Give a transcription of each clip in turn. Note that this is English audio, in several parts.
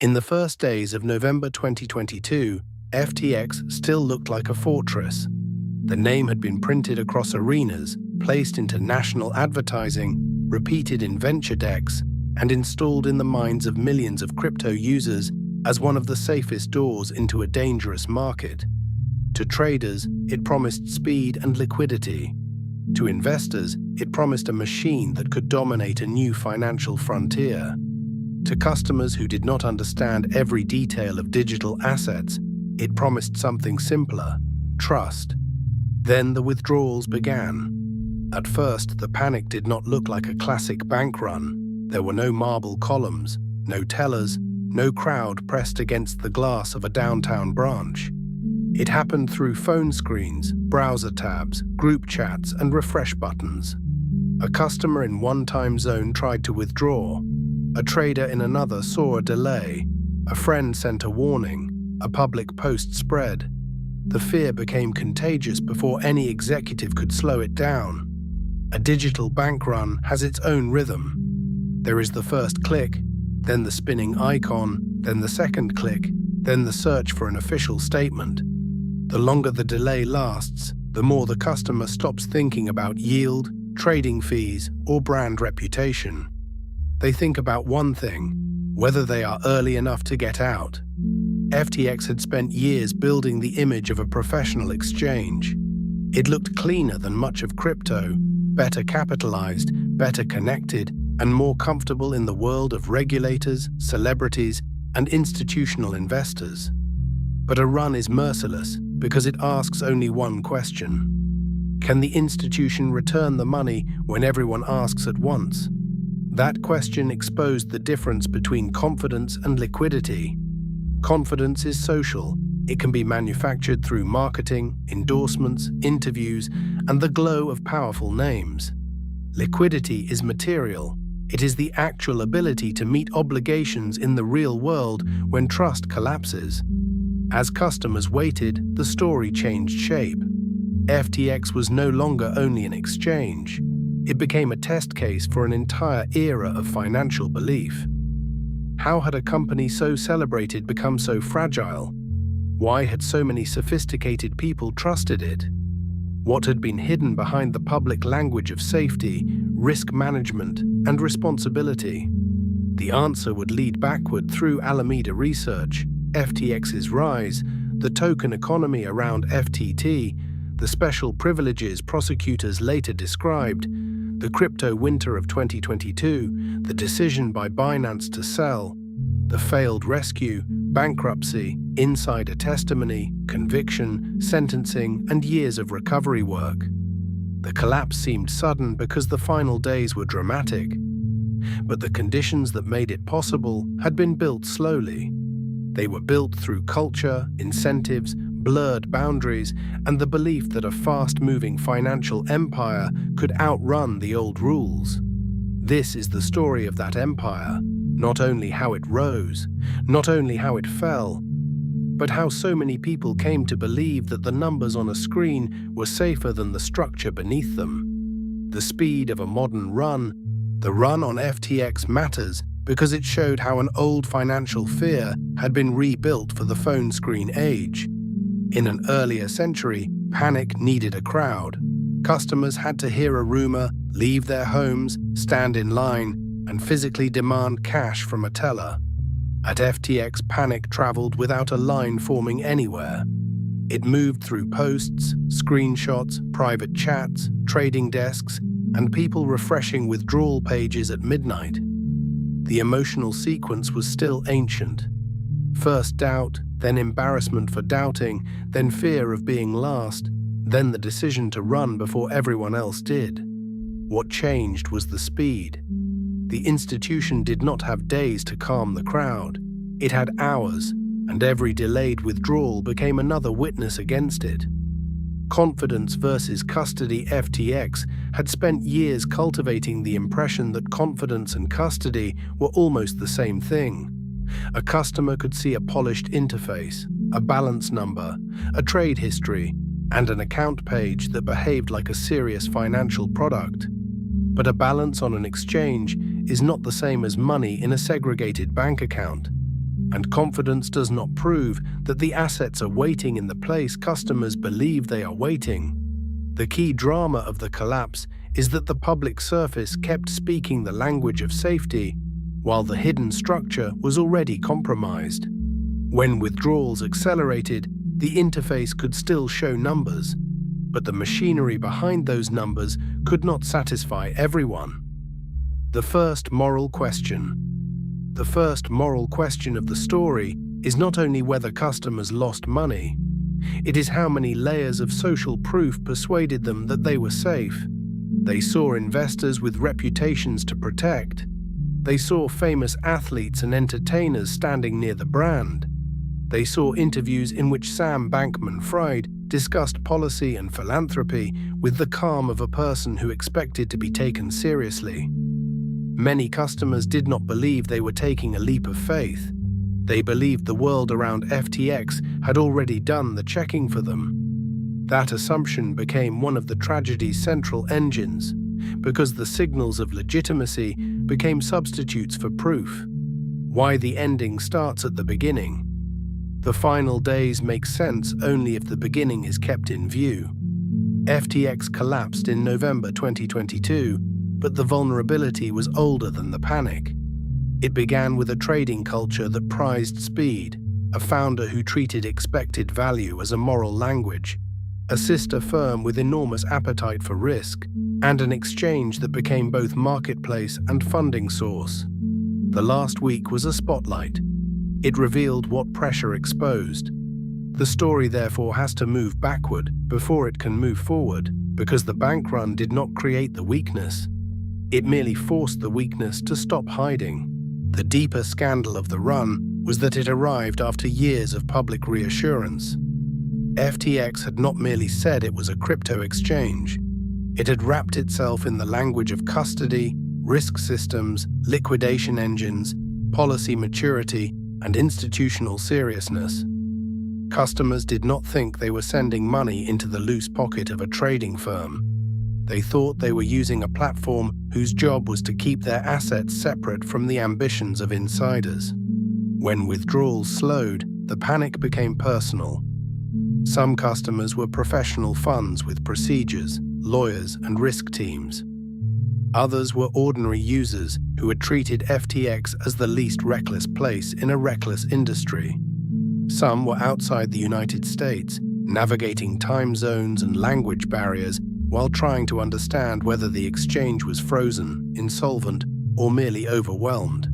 In the first days of November 2022, FTX still looked like a fortress. The name had been printed across arenas, placed into national advertising, repeated in venture decks, and installed in the minds of millions of crypto users as one of the safest doors into a dangerous market. To traders, it promised speed and liquidity. To investors, it promised a machine that could dominate a new financial frontier. To customers who did not understand every detail of digital assets, it promised something simpler: trust. Then the withdrawals began. At first, the panic did not look like a classic bank run. There were no marble columns, no tellers, no crowd pressed against the glass of a downtown branch. It happened through phone screens, browser tabs, group chats, and refresh buttons. A customer in one time zone tried to withdraw. A trader in another saw a delay. A friend sent a warning. A public post spread. The fear became contagious before any executive could slow it down. A digital bank run has its own rhythm. There is the first click, then the spinning icon, then the second click, then the search for an official statement. The longer the delay lasts, the more the customer stops thinking about yield, trading fees, or brand reputation. They think about one thing: whether they are early enough to get out. FTX had spent years building the image of a professional exchange. It looked cleaner than much of crypto, better capitalized, better connected, and more comfortable in the world of regulators, celebrities, and institutional investors. But a run is merciless because it asks only one question: can the institution return the money when everyone asks at once? That question exposed the difference between confidence and liquidity. Confidence is social. It can be manufactured through marketing, endorsements, interviews, and the glow of powerful names. Liquidity is material. It is the actual ability to meet obligations in the real world when trust collapses. As customers waited, the story changed shape. FTX was no longer only an exchange. It became a test case for an entire era of financial belief. How had a company so celebrated become so fragile? Why had so many sophisticated people trusted it? What had been hidden behind the public language of safety, risk management, and responsibility? The answer would lead backward through Alameda Research, FTX's rise, the token economy around FTT, the special privileges prosecutors later described, the crypto winter of 2022, the decision by Binance to sell, the failed rescue, bankruptcy, insider testimony, conviction, sentencing, and years of recovery work. The collapse seemed sudden because the final days were dramatic, but the conditions that made it possible had been built slowly. They were built through culture, incentives, blurred boundaries, and the belief that a fast-moving financial empire could outrun the old rules. This is the story of that empire, not only how it rose, not only how it fell, but how so many people came to believe that the numbers on a screen were safer than the structure beneath them. The speed of a modern run, the run on FTX matters because it showed how an old financial fear had been rebuilt for the phone screen age. In an earlier century, panic needed a crowd. Customers had to hear a rumor, leave their homes, stand in line, and physically demand cash from a teller. At FTX, panic traveled without a line forming anywhere. It moved through posts, screenshots, private chats, trading desks, and people refreshing withdrawal pages at midnight. The emotional sequence was still ancient. First doubt, then embarrassment for doubting, then fear of being last, then the decision to run before everyone else did. What changed was the speed. The institution did not have days to calm the crowd. It had hours, and every delayed withdrawal became another witness against it. Confidence versus custody. FTX had spent years cultivating the impression that confidence and custody were almost the same thing. A customer could see a polished interface, a balance number, a trade history, and an account page that behaved like a serious financial product. But a balance on an exchange is not the same as money in a segregated bank account. and confidence does not prove that the assets are waiting in the place customers believe they are waiting. The key drama of the collapse is that the public surface kept speaking the language of safety, while the hidden structure was already compromised. When withdrawals accelerated, the interface could still show numbers, but the machinery behind those numbers could not satisfy everyone. The first moral question. The first moral question of the story is not only whether customers lost money, it is how many layers of social proof persuaded them that they were safe. They saw investors with reputations to protect. They saw famous athletes and entertainers standing near the brand. They saw interviews in which Sam Bankman-Fried discussed policy and philanthropy with the calm of a person who expected to be taken seriously. Many customers did not believe they were taking a leap of faith. They believed the world around FTX had already done the checking for them. That assumption became one of the tragedy's central engines, because the signals of legitimacy became substitutes for proof. Why the ending starts at the beginning. The final days make sense only if the beginning is kept in view. FTX collapsed in November 2022, but the vulnerability was older than the panic. It began with a trading culture that prized speed, a founder who treated expected value as a moral language, a sister firm with enormous appetite for risk, and an exchange that became both marketplace and funding source. The last week was a spotlight. It revealed what pressure exposed. The story therefore has to move backward before it can move forward, because the bank run did not create the weakness. It merely forced the weakness to stop hiding. The deeper scandal of the run was that it arrived after years of public reassurance. FTX had not merely said it was a crypto exchange. It had wrapped itself in the language of custody, risk systems, liquidation engines, policy maturity, and institutional seriousness. Customers did not think they were sending money into the loose pocket of a trading firm. They thought they were using a platform whose job was to keep their assets separate from the ambitions of insiders. When withdrawals slowed, the panic became personal. Some customers were professional funds with procedures, lawyers, and risk teams. Others were ordinary users who had treated FTX as the least reckless place in a reckless industry. Some were outside the United States, navigating time zones and language barriers while trying to understand whether the exchange was frozen, insolvent, or merely overwhelmed.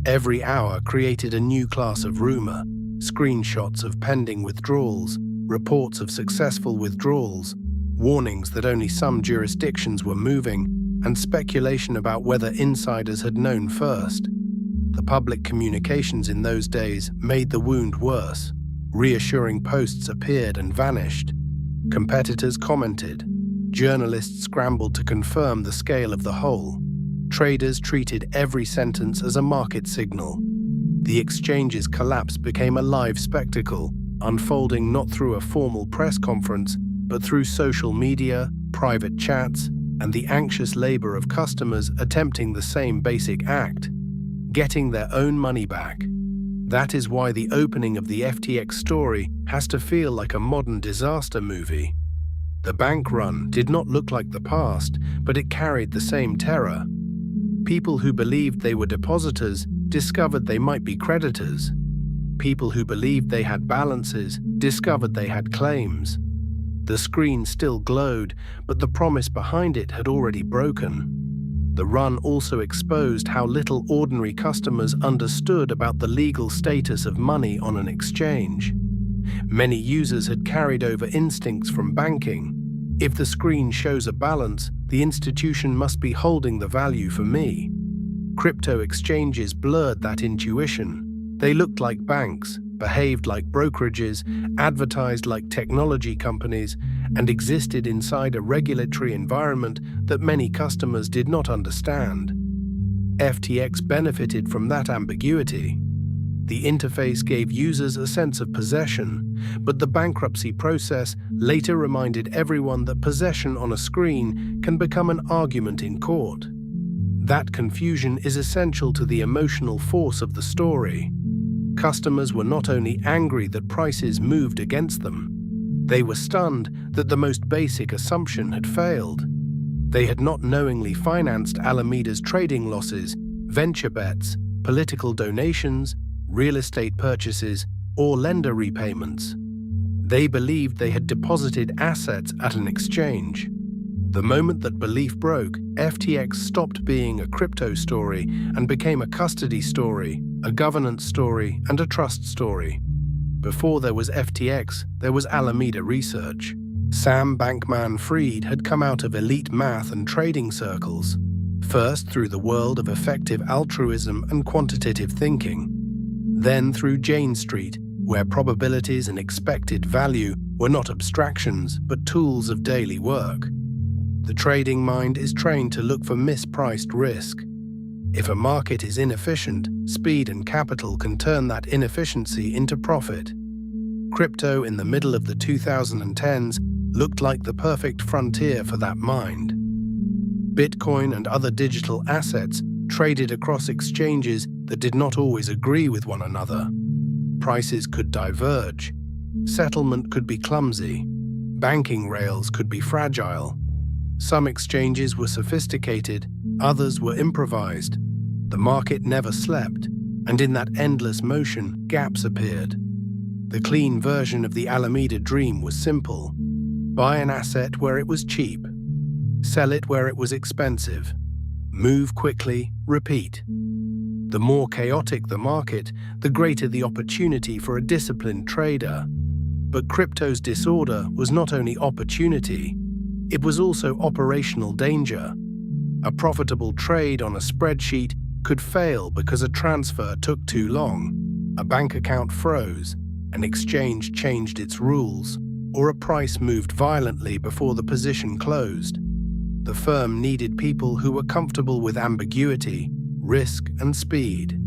Every hour created a new class of rumor: screenshots of pending withdrawals, reports of successful withdrawals, warnings that only some jurisdictions were moving, and speculation about whether insiders had known first. The public communications in those days made the wound worse. Reassuring posts appeared and vanished. Competitors commented. Journalists scrambled to confirm the scale of the hole. Traders treated every sentence as a market signal. The exchange's collapse became a live spectacle, unfolding not through a formal press conference, but through social media, private chats, and the anxious labor of customers attempting the same basic act: getting their own money back. That is why the opening of the FTX story has to feel like a modern disaster movie. The bank run did not look like the past, but it carried the same terror. People who believed they were depositors discovered they might be creditors. People who believed they had balances discovered they had claims. The screen still glowed, but the promise behind it had already broken. The run also exposed how little ordinary customers understood about the legal status of money on an exchange. Many users had carried over instincts from banking. If the screen shows a balance, the institution must be holding the value for me. Crypto exchanges blurred that intuition. They looked like banks, behaved like brokerages, advertised like technology companies, and existed inside a regulatory environment that many customers did not understand. FTX benefited from that ambiguity. The interface gave users a sense of possession, but the bankruptcy process later reminded everyone that possession on a screen can become an argument in court. That confusion is essential to the emotional force of the story. Customers were not only angry that prices moved against them, they were stunned that the most basic assumption had failed. They had not knowingly financed Alameda's trading losses, venture bets, political donations, real estate purchases, or lender repayments. They believed they had deposited assets at an exchange. The moment that belief broke, FTX stopped being a crypto story and became a custody story, a governance story, and a trust story. Before there was FTX, there was Alameda Research. Sam Bankman-Fried had come out of elite math and trading circles, first through the world of effective altruism and quantitative thinking, then through Jane Street, where probabilities and expected value were not abstractions but tools of daily work. The trading mind is trained to look for mispriced risk. If a market is inefficient, speed and capital can turn that inefficiency into profit. Crypto in the middle of the 2010s looked like the perfect frontier for that mind. Bitcoin and other digital assets traded across exchanges that did not always agree with one another. Prices could diverge. Settlement could be clumsy. Banking rails could be fragile. Some exchanges were sophisticated, others were improvised. The market never slept, and in that endless motion, gaps appeared. The clean version of the Alameda dream was simple. Buy an asset where it was cheap. Sell it where it was expensive. Move quickly, repeat. The more chaotic the market, the greater the opportunity for a disciplined trader. But crypto's disorder was not only opportunity, it was also operational danger. A profitable trade on a spreadsheet could fail because a transfer took too long, a bank account froze, an exchange changed its rules, or a price moved violently before the position closed. The firm needed people who were comfortable with ambiguity, risk, and speed.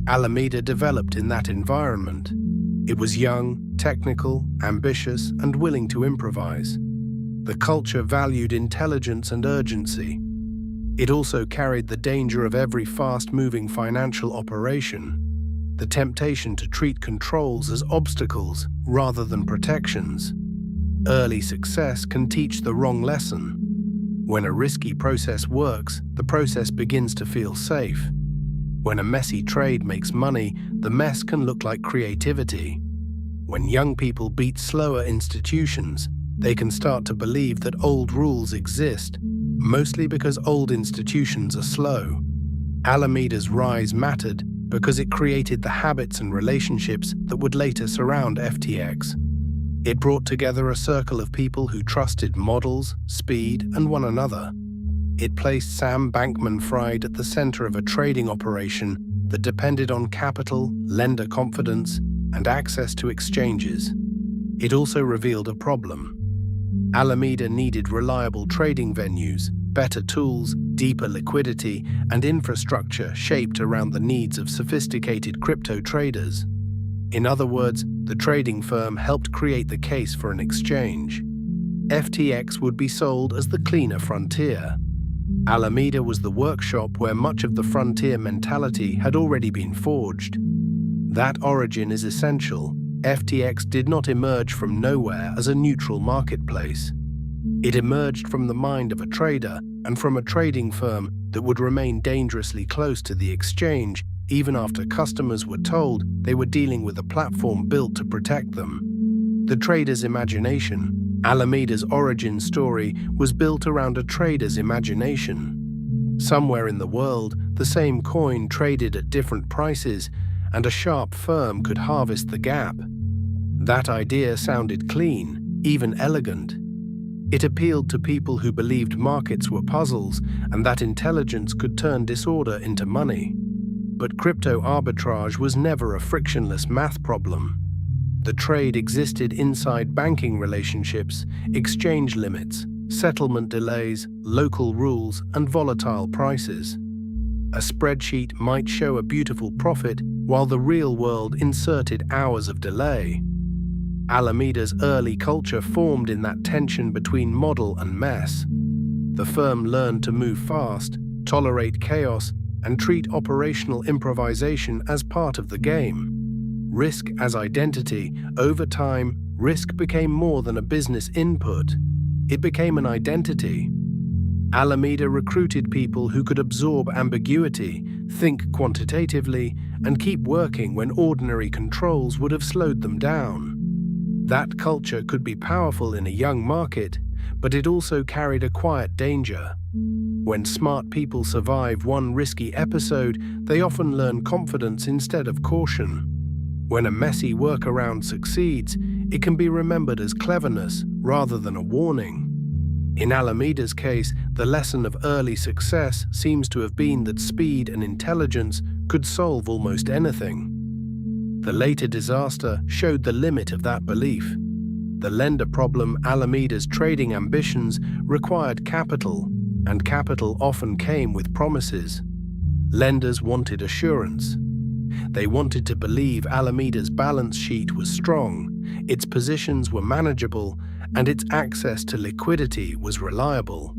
Alameda developed in that environment. It was young, technical, ambitious, and willing to improvise. The culture valued intelligence and urgency. It also carried the danger of every fast-moving financial operation, the temptation to treat controls as obstacles rather than protections. Early success can teach the wrong lesson. When a risky process works, the process begins to feel safe. When a messy trade makes money, the mess can look like creativity. When young people beat slower institutions, they can start to believe that old rules exist, mostly because old institutions are slow. Alameda's rise mattered because it created the habits and relationships that would later surround FTX. It brought together a circle of people who trusted models, speed, and one another. It placed Sam Bankman-Fried at the center of a trading operation that depended on capital, lender confidence, and access to exchanges. It also revealed a problem. Alameda needed reliable trading venues, better tools, deeper liquidity, and infrastructure shaped around the needs of sophisticated crypto traders. In other words, the trading firm helped create the case for an exchange. FTX would be sold as the cleaner frontier. Alameda was the workshop where much of the frontier mentality had already been forged. That origin is essential. FTX did not emerge from nowhere as a neutral marketplace. It emerged from the mind of a trader and from a trading firm that would remain dangerously close to the exchange even after customers were told they were dealing with a platform built to protect them. The trader's imagination. Alameda's origin story was built around a trader's imagination. Somewhere in the world, the same coin traded at different prices, and a sharp firm could harvest the gap. That idea sounded clean, even elegant. It appealed to people who believed markets were puzzles and that intelligence could turn disorder into money. But crypto arbitrage was never a frictionless math problem. The trade existed inside banking relationships, exchange limits, settlement delays, local rules, and volatile prices. A spreadsheet might show a beautiful profit while the real world inserted hours of delay. Alameda's early culture formed in that tension between model and mess. The firm learned to move fast, tolerate chaos, and treat operational improvisation as part of the game. risk as identity, over time, risk became more than a business input. It became an identity. Alameda recruited people who could absorb ambiguity, think quantitatively, and keep working when ordinary controls would have slowed them down. That culture could be powerful in a young market, but it also carried a quiet danger. When smart people survive one risky episode, they often learn confidence instead of caution. When a messy workaround succeeds, it can be remembered as cleverness rather than a warning. In Alameda's case, the lesson of early success seems to have been that speed and intelligence could solve almost anything. The later disaster showed the limit of that belief. The lender problem, Alameda's trading ambitions, required capital, and capital often came with promises. Lenders wanted assurance. They wanted to believe Alameda's balance sheet was strong, its positions were manageable, and its access to liquidity was reliable.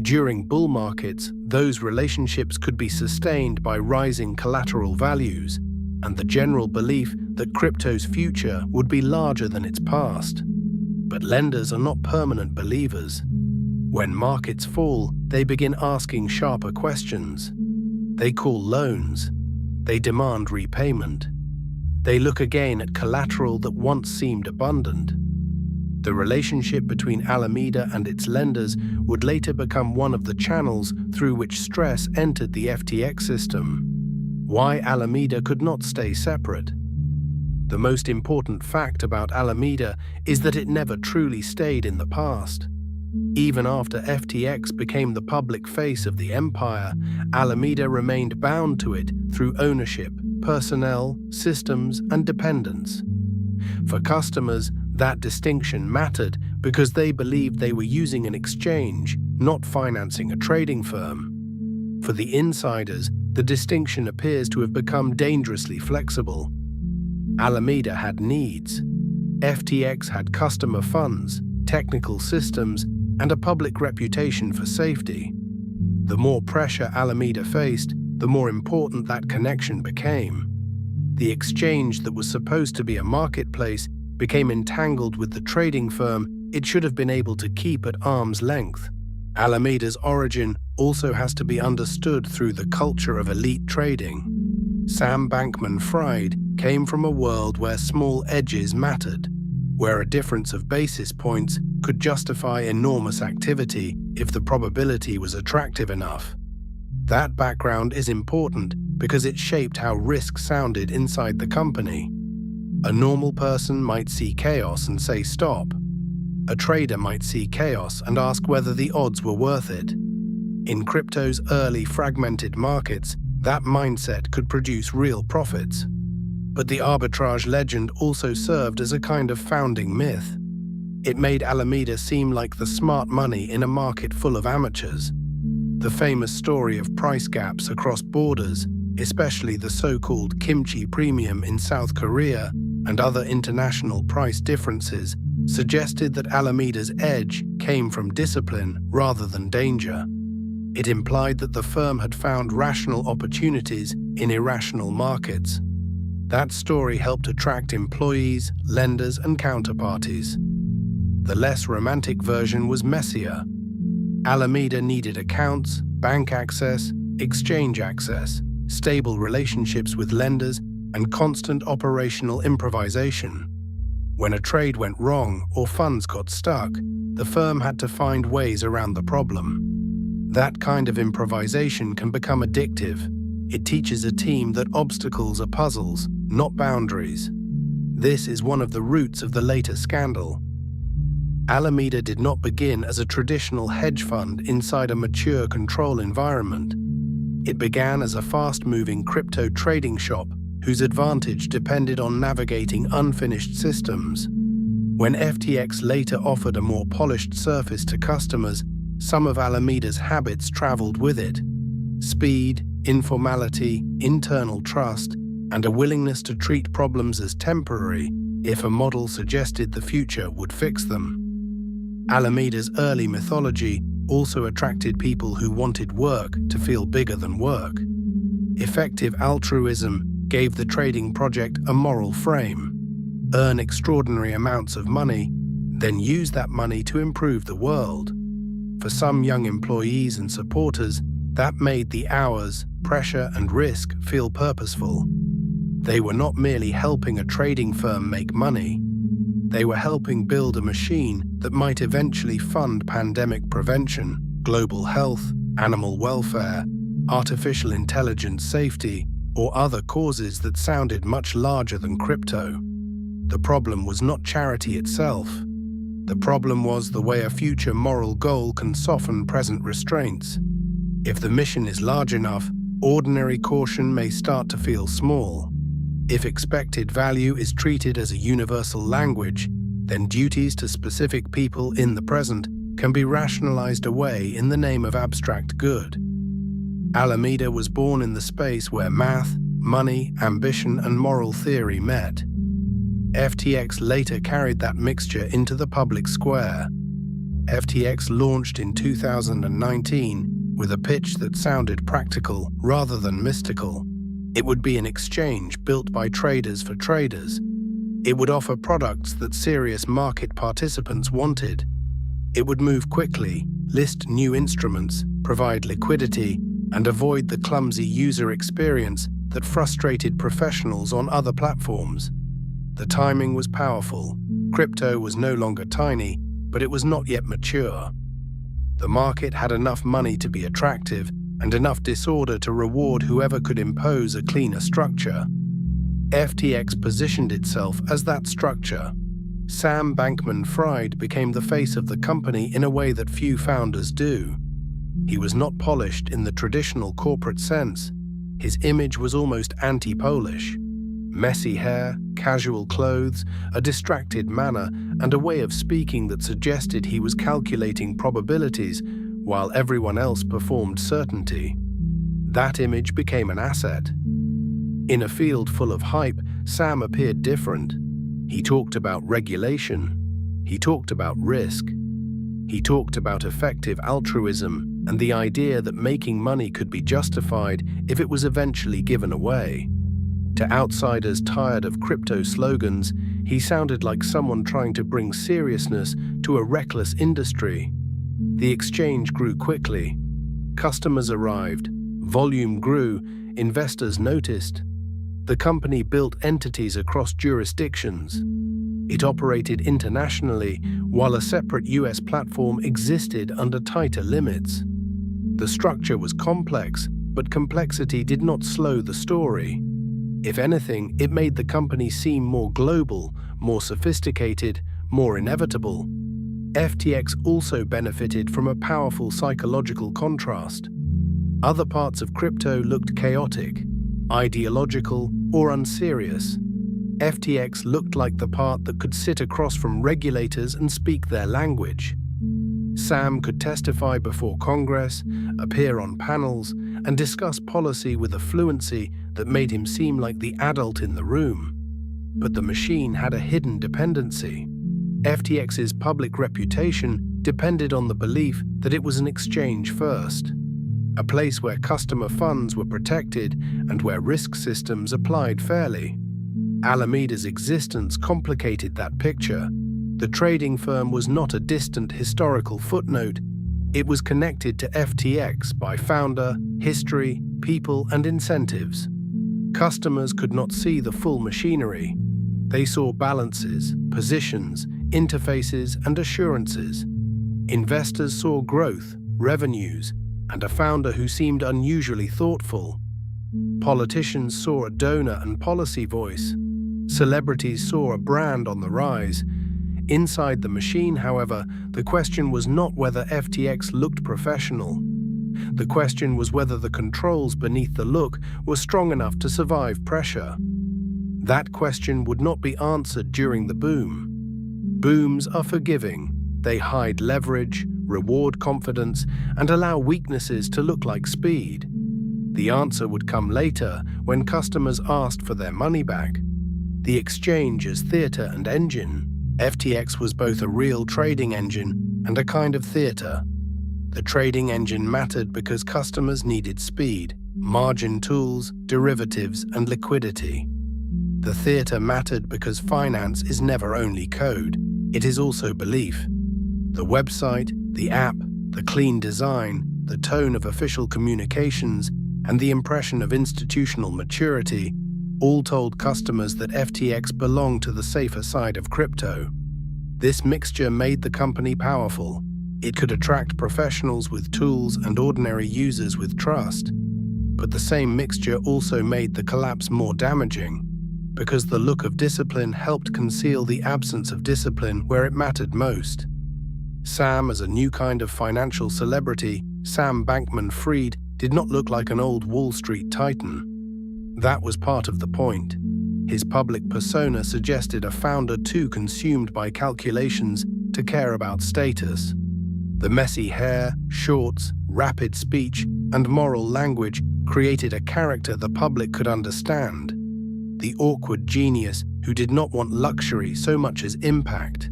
During bull markets, those relationships could be sustained by rising collateral values and the general belief that crypto's future would be larger than its past. But lenders are not permanent believers. When markets fall, they begin asking sharper questions. They call loans. They demand repayment. They look again at collateral that once seemed abundant. The relationship between Alameda and its lenders would later become one of the channels through which stress entered the FTX system. Why Alameda could not stay separate? The most important fact about Alameda is that it never truly stayed in the past. Even after FTX became the public face of the empire, Alameda remained bound to it through ownership, personnel, systems, and dependence. For customers, that distinction mattered because they believed they were using an exchange, not financing a trading firm. For the insiders, the distinction appears to have become dangerously flexible. Alameda had needs. FTX had customer funds, technical systems, and a public reputation for safety. The more pressure Alameda faced, the more important that connection became. The exchange that was supposed to be a marketplace became entangled with the trading firm it should have been able to keep at arm's length. Alameda's origin also has to be understood through the culture of elite trading. Sam Bankman-Fried came from a world where small edges mattered, where a difference of basis points could justify enormous activity if the probability was attractive enough. That background is important because it shaped how risk sounded inside the company. A normal person might see chaos and say stop. A trader might see chaos and ask whether the odds were worth it. In crypto's early fragmented markets, that mindset could produce real profits. But the arbitrage legend also served as a kind of founding myth. It made Alameda seem like the smart money in a market full of amateurs. The famous story of price gaps across borders, especially the so-called kimchi premium in South Korea and other international price differences, suggested that Alameda's edge came from discipline rather than danger. It implied that the firm had found rational opportunities in irrational markets. That story helped attract employees, lenders, and counterparties. The less romantic version was messier. Alameda needed accounts, bank access, exchange access, stable relationships with lenders, and constant operational improvisation. When a trade went wrong or funds got stuck, the firm had to find ways around the problem. That kind of improvisation can become addictive. It teaches a team that obstacles are puzzles, not boundaries. This is one of the roots of the later scandal. Alameda did not begin as a traditional hedge fund inside a mature control environment. It began as a fast-moving crypto trading shop whose advantage depended on navigating unfinished systems. When FTX later offered a more polished surface to customers, some of Alameda's habits traveled with it. Speed, informality, internal trust, and a willingness to treat problems as temporary if a model suggested the future would fix them. Alameda's early mythology also attracted people who wanted work to feel bigger than work. Effective altruism gave the trading project a moral frame: earn extraordinary amounts of money, then use that money to improve the world. For some young employees and supporters, that made the hours, pressure, and risk feel purposeful. They were not merely helping a trading firm make money. They were helping build a machine that might eventually fund pandemic prevention, global health, animal welfare, artificial intelligence safety, or other causes that sounded much larger than crypto. The problem was not charity itself. The problem was the way a future moral goal can soften present restraints. If the mission is large enough, ordinary caution may start to feel small. If expected value is treated as a universal language, then duties to specific people in the present can be rationalized away in the name of abstract good. Alameda was born in the space where math, money, ambition, and moral theory met. FTX later carried that mixture into the public square. FTX launched in 2019 with a pitch that sounded practical rather than mystical. It would be an exchange built by traders for traders. It would offer products that serious market participants wanted. It would move quickly, list new instruments, provide liquidity, and avoid the clumsy user experience that frustrated professionals on other platforms. The timing was powerful. Crypto was no longer tiny, but it was not yet mature. The market had enough money to be attractive and enough disorder to reward whoever could impose a cleaner structure. FTX positioned itself as that structure. Sam Bankman-Fried became the face of the company in a way that few founders do. He was not polished in the traditional corporate sense. His image was almost anti-Polish. Messy hair, casual clothes, a distracted manner, and a way of speaking that suggested he was calculating probabilities while everyone else performed certainty. That image became an asset. In a field full of hype, Sam appeared different. He talked about regulation. He talked about risk. He talked about effective altruism and the idea that making money could be justified if it was eventually given away. To outsiders tired of crypto slogans, he sounded like someone trying to bring seriousness to a reckless industry. The exchange grew quickly. Customers arrived. Volume grew. Investors noticed. The company built entities across jurisdictions. It operated internationally, while a separate US platform existed under tighter limits. The structure was complex, but complexity did not slow the story. If anything, it made the company seem more global, more sophisticated, more inevitable. FTX also benefited from a powerful psychological contrast. Other parts of crypto looked chaotic, ideological, or unserious. FTX looked like the part that could sit across from regulators and speak their language. Sam could testify before Congress, appear on panels, and discuss policy with a fluency that made him seem like the adult in the room. But the machine had a hidden dependency. FTX's public reputation depended on the belief that it was an exchange first, a place where customer funds were protected and where risk systems applied fairly. Alameda's existence complicated that picture. The trading firm was not a distant historical footnote. It was connected to FTX by founder, history, people, and incentives. Customers could not see the full machinery. They saw balances, positions, interfaces, and assurances. Investors saw growth, revenues, and a founder who seemed unusually thoughtful. Politicians saw a donor and policy voice. Celebrities saw a brand on the rise. Inside the machine, however, the question was not whether FTX looked professional. The question was whether the controls beneath the look were strong enough to survive pressure. That question would not be answered during the boom. Booms are forgiving. They hide leverage, reward confidence, and allow weaknesses to look like speed. The answer would come later when customers asked for their money back. The exchange as theater and engine. FTX was both a real trading engine and a kind of theater. The trading engine mattered because customers needed speed. margin tools, derivatives, and liquidity. The theater mattered because finance is never only code, it is also belief. The website, the app, the clean design, the tone of official communications, and the impression of institutional maturity all told customers that FTX belonged to the safer side of crypto. This mixture made the company powerful. It could attract professionals with tools and ordinary users with trust. But the same mixture also made the collapse more damaging, because the look of discipline helped conceal the absence of discipline where it mattered most. Sam, as a new kind of financial celebrity, Sam Bankman-Fried, did not look like an old Wall Street titan. That was part of the point. His public persona suggested a founder too consumed by calculations to care about status. The messy hair, shorts, rapid speech, and moral language created a character the public could understand. The awkward genius who did not want luxury so much as impact.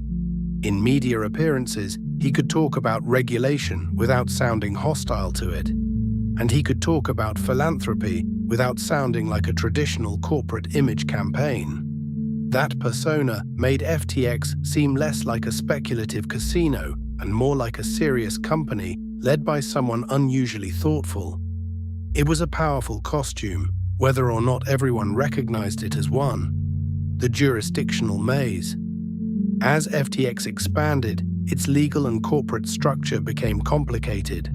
In media appearances, he could talk about regulation without sounding hostile to it. And he could talk about philanthropy without sounding like a traditional corporate image campaign. That persona made FTX seem less like a speculative casino and more like a serious company led by someone unusually thoughtful. It was a powerful costume, whether or not everyone recognized it as one. The jurisdictional maze. As FTX expanded, its legal and corporate structure became complicated.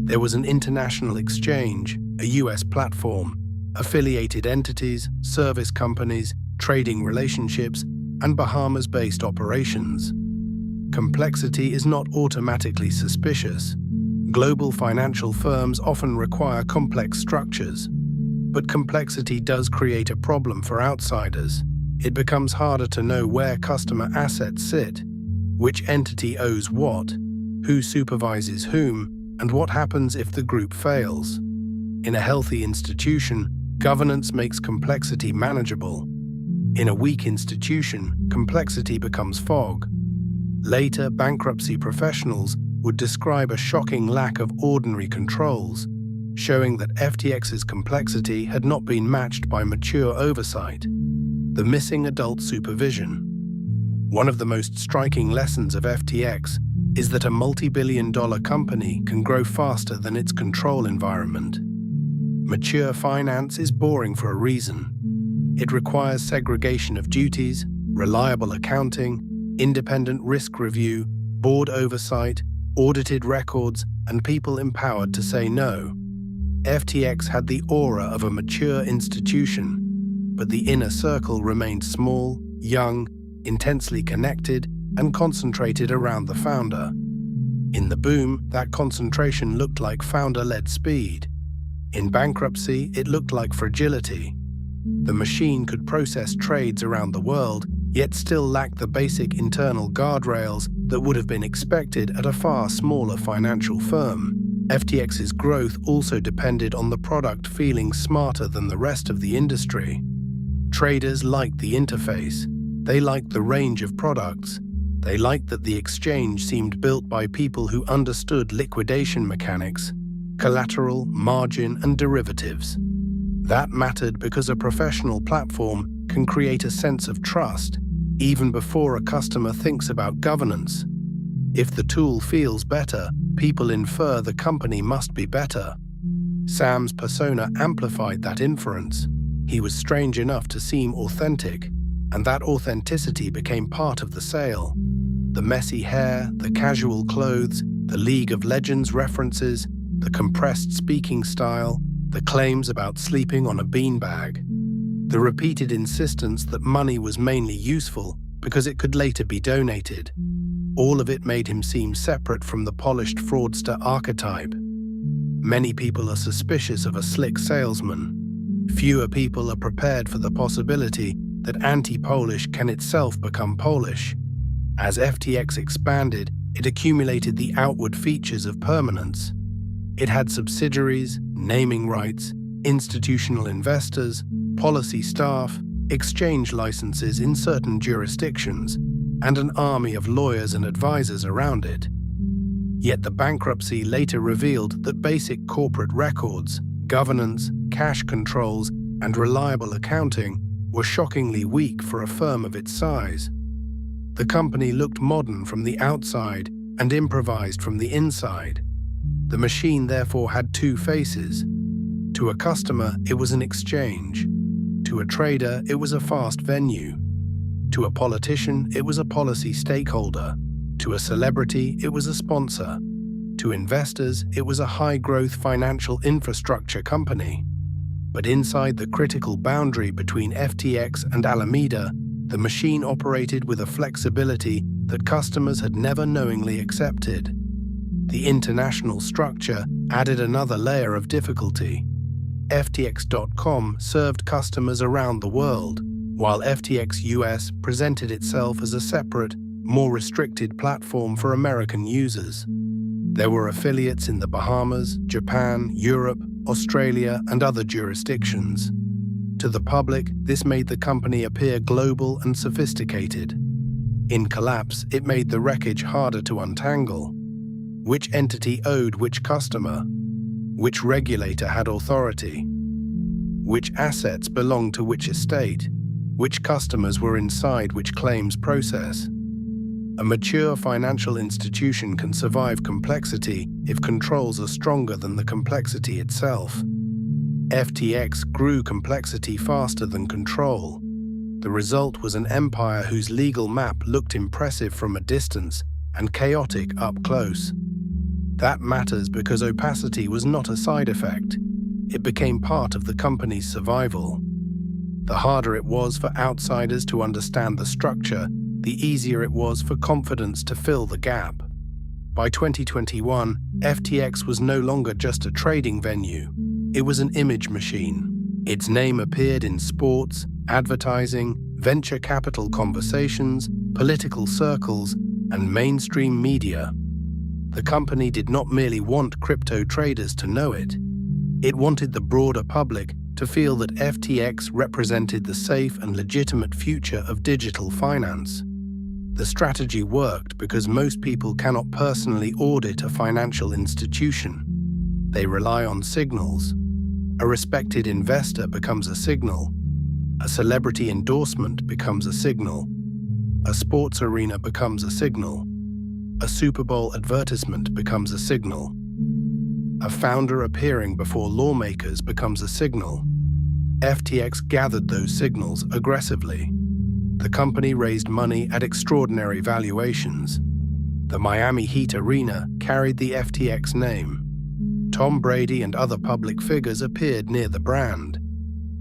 There was an international exchange, a US platform, affiliated entities, service companies, trading relationships, and Bahamas-based operations. Complexity is not automatically suspicious. Global financial firms often require complex structures. But complexity does create a problem for outsiders. It becomes harder to know where customer assets sit, which entity owes what, who supervises whom, and what happens if the group fails. In a healthy institution, governance makes complexity manageable. In a weak institution, complexity becomes fog. Later, bankruptcy professionals would describe a shocking lack of ordinary controls, showing that FTX's complexity had not been matched by mature oversight. The missing adult supervision. One of the most striking lessons of FTX is that a multi-billion-dollar company can grow faster than its control environment. Mature finance is boring for a reason. It requires segregation of duties, reliable accounting, independent risk review, board oversight, audited records, and people empowered to say no. FTX had the aura of a mature institution, but the inner circle remained small, young, intensely connected, and concentrated around the founder. In the boom, that concentration looked like founder-led speed. In bankruptcy, it looked like fragility. The machine could process trades around the world, yet still lacked the basic internal guardrails that would have been expected at a far smaller financial firm. FTX's growth also depended on the product feeling smarter than the rest of the industry. Traders liked the interface. They liked the range of products. They liked that the exchange seemed built by people who understood liquidation mechanics, collateral, margin, and derivatives. That mattered because a professional platform can create a sense of trust, even before a customer thinks about governance. If the tool feels better, people infer the company must be better. Sam's persona amplified that inference. He was strange enough to seem authentic, and that authenticity became part of the sale. The messy hair, the casual clothes, the League of Legends references, the compressed speaking style, the claims about sleeping on a beanbag. The repeated insistence that money was mainly useful because it could later be donated. All of it made him seem separate from the polished fraudster archetype. Many people are suspicious of a slick salesman. Fewer people are prepared for the possibility that anti-Polish can itself become Polish. As FTX expanded, it accumulated the outward features of permanence. It had subsidiaries, naming rights, institutional investors, policy staff, exchange licenses in certain jurisdictions, and an army of lawyers and advisors around it. Yet the bankruptcy later revealed that basic corporate records, governance, cash controls, and reliable accounting were shockingly weak for a firm of its size. The company looked modern from the outside and improvised from the inside. The machine therefore had two faces. To a customer, it was an exchange. To a trader, it was a fast venue. To a politician, it was a policy stakeholder. To a celebrity, it was a sponsor. To investors, it was a high-growth financial infrastructure company. But inside the critical boundary between FTX and Alameda, the machine operated with a flexibility that customers had never knowingly accepted. The international structure added another layer of difficulty. FTX.com served customers around the world, while FTX US presented itself as a separate, more restricted platform for American users. There were affiliates in the Bahamas, Japan, Europe, Australia, and other jurisdictions. To the public, this made the company appear global and sophisticated. In collapse, it made the wreckage harder to untangle. Which entity owed which customer? Which regulator had authority? Which assets belonged to which estate? Which customers were inside which claims process? A mature financial institution can survive complexity if controls are stronger than the complexity itself. FTX grew complexity faster than control. The result was an empire whose legal map looked impressive from a distance and chaotic up close. That matters because opacity was not a side effect. It became part of the company's survival. The harder it was for outsiders to understand the structure, the easier it was for confidence to fill the gap. By 2021, FTX was no longer just a trading venue. It was an image machine. Its name appeared in sports, advertising, venture capital conversations, political circles, and mainstream media. The company did not merely want crypto traders to know it. It wanted the broader public to feel that FTX represented the safe and legitimate future of digital finance. The strategy worked because most people cannot personally audit a financial institution. They rely on signals. A respected investor becomes a signal. A celebrity endorsement becomes a signal. A sports arena becomes a signal. A Super Bowl advertisement becomes a signal. A founder appearing before lawmakers becomes a signal. FTX gathered those signals aggressively. The company raised money at extraordinary valuations. The Miami Heat Arena carried the FTX name. Tom Brady and other public figures appeared near the brand.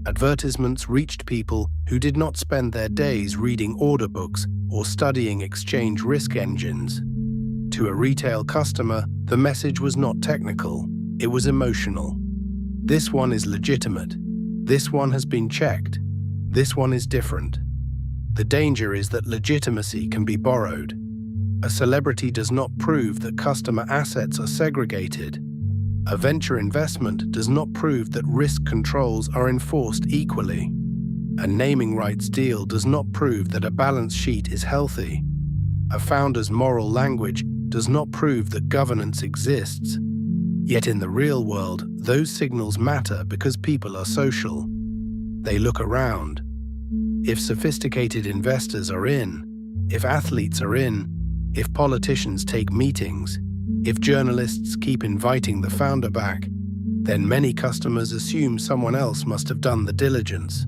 Advertisements reached people who did not spend their days reading order books or studying exchange risk engines. To a retail customer, the message was not technical, it was emotional. This one is legitimate. This one has been checked. This one is different. The danger is that legitimacy can be borrowed. A celebrity does not prove that customer assets are segregated. A venture investment does not prove that risk controls are enforced equally. A naming rights deal does not prove that a balance sheet is healthy. A founder's moral language does not prove that governance exists. Yet in the real world, those signals matter because people are social. They look around. If sophisticated investors are in, if athletes are in, if politicians take meetings, if journalists keep inviting the founder back, then many customers assume someone else must have done the diligence.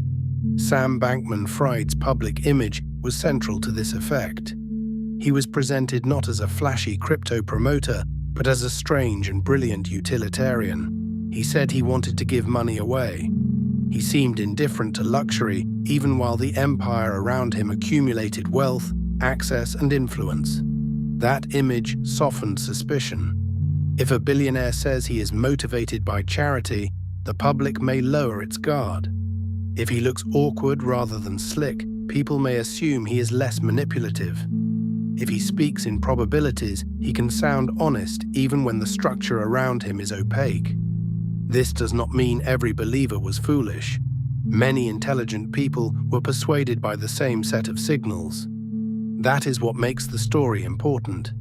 Sam Bankman-Fried's public image was central to this effect. He was presented not as a flashy crypto promoter, but as a strange and brilliant utilitarian. He said he wanted to give money away. He seemed indifferent to luxury, even while the empire around him accumulated wealth, access, and influence. That image softened suspicion. If a billionaire says he is motivated by charity, the public may lower its guard. If he looks awkward rather than slick, people may assume he is less manipulative. If he speaks in probabilities, he can sound honest even when the structure around him is opaque. This does not mean every believer was foolish. Many intelligent people were persuaded by the same set of signals. That is what makes the story important.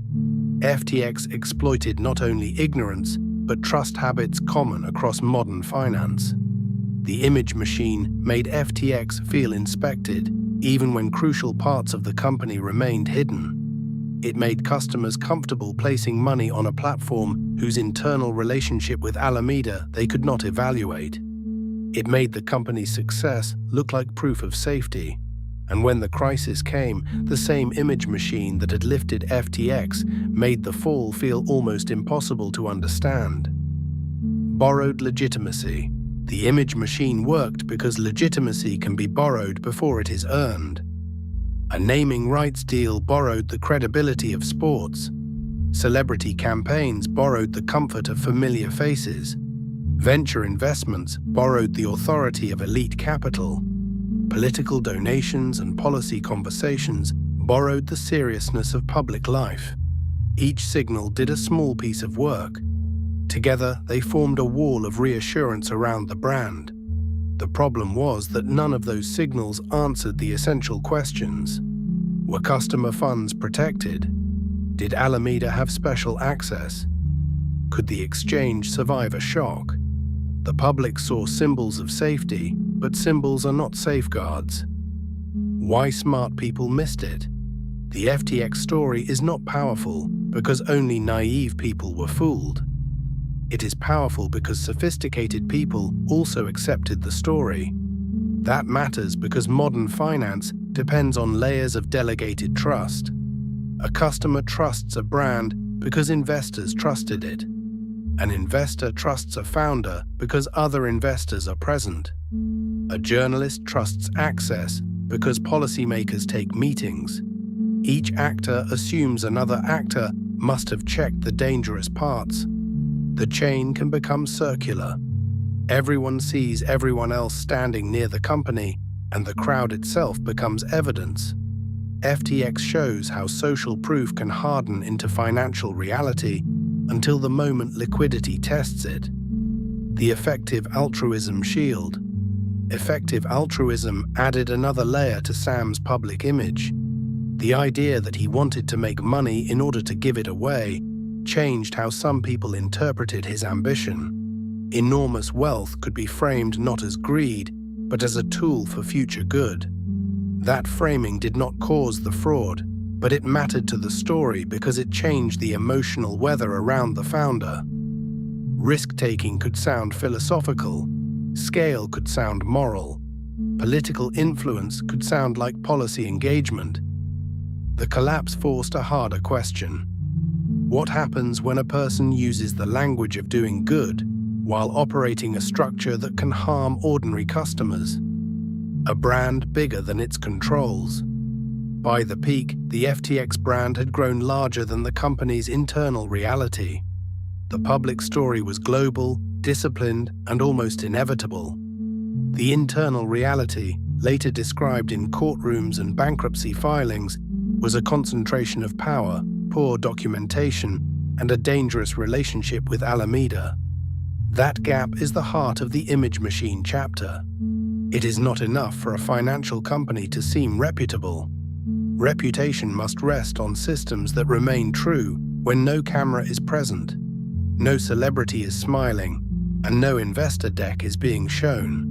FTX exploited not only ignorance, but trust habits common across modern finance. The image machine made FTX feel inspected, even when crucial parts of the company remained hidden. It made customers comfortable placing money on a platform whose internal relationship with Alameda they could not evaluate. It made the company's success look like proof of safety. And when the crisis came, the same image machine that had lifted FTX made the fall feel almost impossible to understand. Borrowed legitimacy. The image machine worked because legitimacy can be borrowed before it is earned. A naming rights deal borrowed the credibility of sports. Celebrity campaigns borrowed the comfort of familiar faces. Venture investments borrowed the authority of elite capital. Political donations and policy conversations borrowed the seriousness of public life. Each signal did a small piece of work. Together, they formed a wall of reassurance around the brand. The problem was that none of those signals answered the essential questions. Were customer funds protected? Did Alameda have special access? Could the exchange survive a shock? The public saw symbols of safety, but symbols are not safeguards. Why smart people missed it? The FTX story is not powerful because only naive people were fooled. It is powerful because sophisticated people also accepted the story. That matters because modern finance depends on layers of delegated trust. A customer trusts a brand because investors trusted it. An investor trusts a founder because other investors are present. A journalist trusts access because policymakers take meetings. Each actor assumes another actor must have checked the dangerous parts. The chain can become circular. Everyone sees everyone else standing near the company, and the crowd itself becomes evidence. FTX shows how social proof can harden into financial reality until the moment liquidity tests it. The effective altruism shield. Effective altruism added another layer to Sam's public image. The idea that he wanted to make money in order to give it away changed how some people interpreted his ambition. Enormous wealth could be framed not as greed, but as a tool for future good. That framing did not cause the fraud, but it mattered to the story because it changed the emotional weather around the founder. Risk-taking could sound philosophical, scale could sound moral, political influence could sound like policy engagement. The collapse forced a harder question. What happens when a person uses the language of doing good while operating a structure that can harm ordinary customers? A brand bigger than its controls. By the peak, the FTX brand had grown larger than the company's internal reality. The public story was global, disciplined, and almost inevitable. The internal reality, later described in courtrooms and bankruptcy filings, was a concentration of power, poor documentation, and a dangerous relationship with Alameda. That gap is the heart of the image machine chapter. It is not enough for a financial company to seem reputable. Reputation must rest on systems that remain true when no camera is present, no celebrity is smiling, and no investor deck is being shown.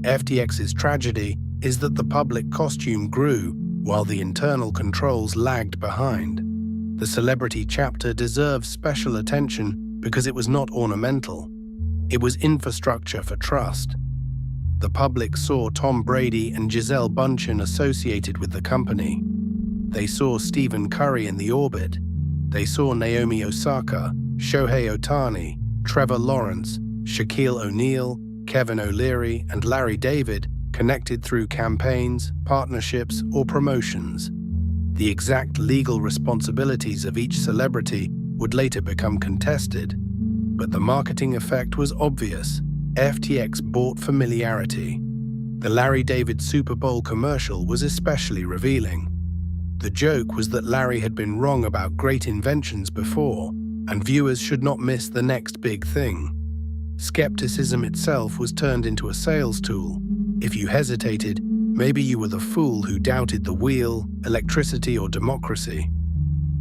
FTX's tragedy is that the public costume grew while the internal controls lagged behind. The celebrity chapter deserves special attention because it was not ornamental. It was infrastructure for trust. The public saw Tom Brady and Gisele Bündchen associated with the company. They saw Stephen Curry in the orbit. They saw Naomi Osaka, Shohei Ohtani, Trevor Lawrence, Shaquille O'Neal, Kevin O'Leary, and Larry David connected through campaigns, partnerships, or promotions. The exact legal responsibilities of each celebrity would later become contested, but the marketing effect was obvious. FTX bought familiarity. The Larry David Super Bowl commercial was especially revealing. The joke was that Larry had been wrong about great inventions before, and viewers should not miss the next big thing. Skepticism itself was turned into a sales tool. If you hesitated, maybe you were the fool who doubted the wheel, electricity, or democracy.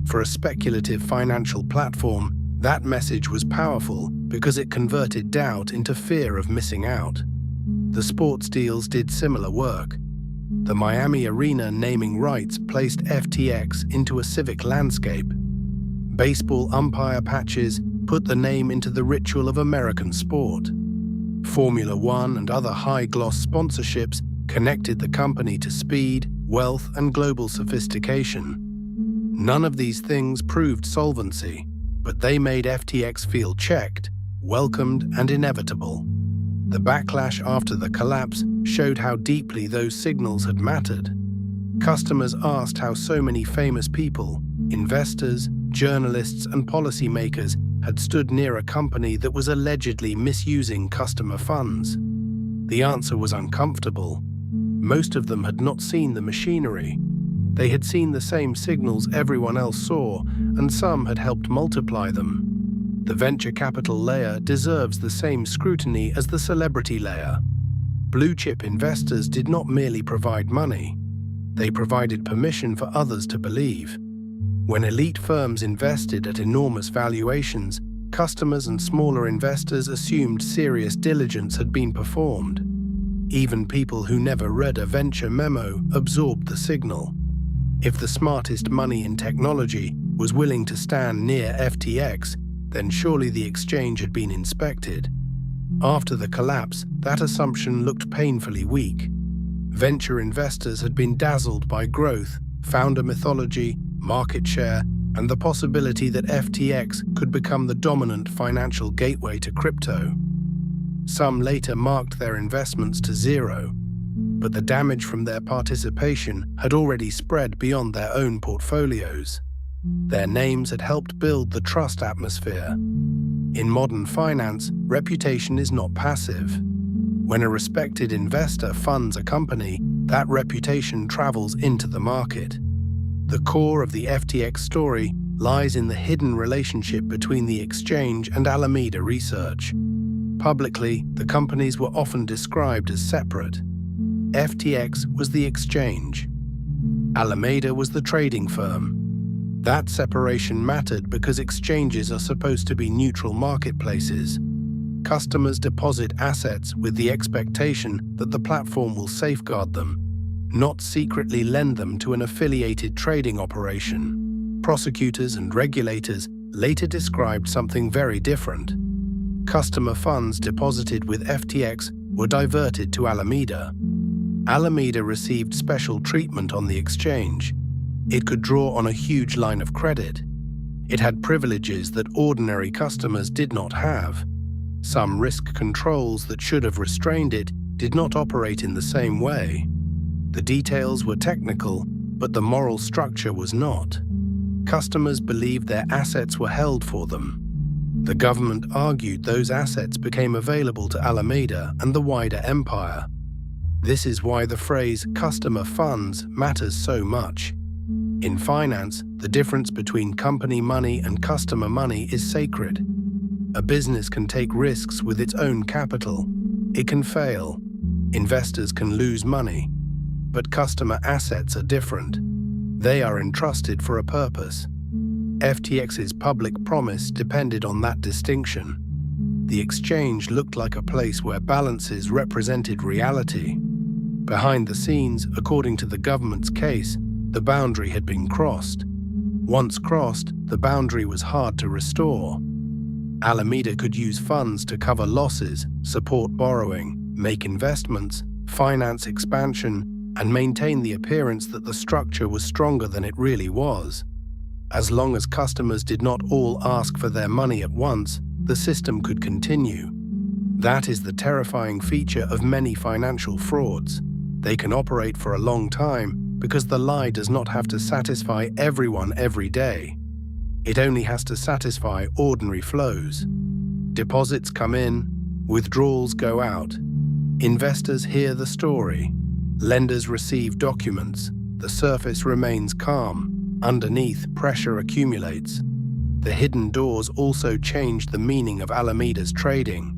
For a speculative financial platform, that message was powerful because it converted doubt into fear of missing out. The sports deals did similar work. The Miami Arena naming rights placed FTX into a civic landscape. Baseball umpire patches put the name into the ritual of American sport. Formula One and other high-gloss sponsorships connected the company to speed, wealth, and global sophistication. None of these things proved solvency, but they made FTX feel checked, welcomed, and inevitable. The backlash after the collapse showed how deeply those signals had mattered. Customers asked how so many famous people, investors, journalists, and policymakers had stood near a company that was allegedly misusing customer funds. The answer was uncomfortable. Most of them had not seen the machinery. They had seen the same signals everyone else saw, and some had helped multiply them. The venture capital layer deserves the same scrutiny as the celebrity layer. Blue-chip investors did not merely provide money. They provided permission for others to believe. When elite firms invested at enormous valuations, customers and smaller investors assumed serious diligence had been performed. Even people who never read a venture memo absorbed the signal. If the smartest money in technology was willing to stand near FTX, then surely the exchange had been inspected. After the collapse, that assumption looked painfully weak. Venture investors had been dazzled by growth, founder mythology, market share, and the possibility that FTX could become the dominant financial gateway to crypto. Some later marked their investments to zero, but the damage from their participation had already spread beyond their own portfolios. Their names had helped build the trust atmosphere. In modern finance, reputation is not passive. When a respected investor funds a company, that reputation travels into the market. The core of the FTX story lies in the hidden relationship between the exchange and Alameda Research. Publicly, the companies were often described as separate. FTX was the exchange. Alameda was the trading firm. That separation mattered because exchanges are supposed to be neutral marketplaces. Customers deposit assets with the expectation that the platform will safeguard them, not secretly lend them to an affiliated trading operation. Prosecutors and regulators later described something very different. Customer funds deposited with FTX were diverted to Alameda. Alameda received special treatment on the exchange. It could draw on a huge line of credit. It had privileges that ordinary customers did not have. Some risk controls that should have restrained it did not operate in the same way. The details were technical, but the moral structure was not. Customers believed their assets were held for them. The government argued those assets became available to Alameda and the wider empire. This is why the phrase "customer funds" matters so much. In finance, the difference between company money and customer money is sacred. A business can take risks with its own capital. It can fail. Investors can lose money. But customer assets are different. They are entrusted for a purpose. FTX's public promise depended on that distinction. The exchange looked like a place where balances represented reality. Behind the scenes, according to the government's case, the boundary had been crossed. Once crossed, the boundary was hard to restore. Alameda could use funds to cover losses, support borrowing, make investments, finance expansion, and maintain the appearance that the structure was stronger than it really was. As long as customers did not all ask for their money at once, the system could continue. That is the terrifying feature of many financial frauds. They can operate for a long time because the lie does not have to satisfy everyone every day. It only has to satisfy ordinary flows. Deposits come in, withdrawals go out. Investors hear the story. Lenders receive documents. The surface remains calm. Underneath, pressure accumulates. The hidden doors also changed the meaning of Alameda's trading.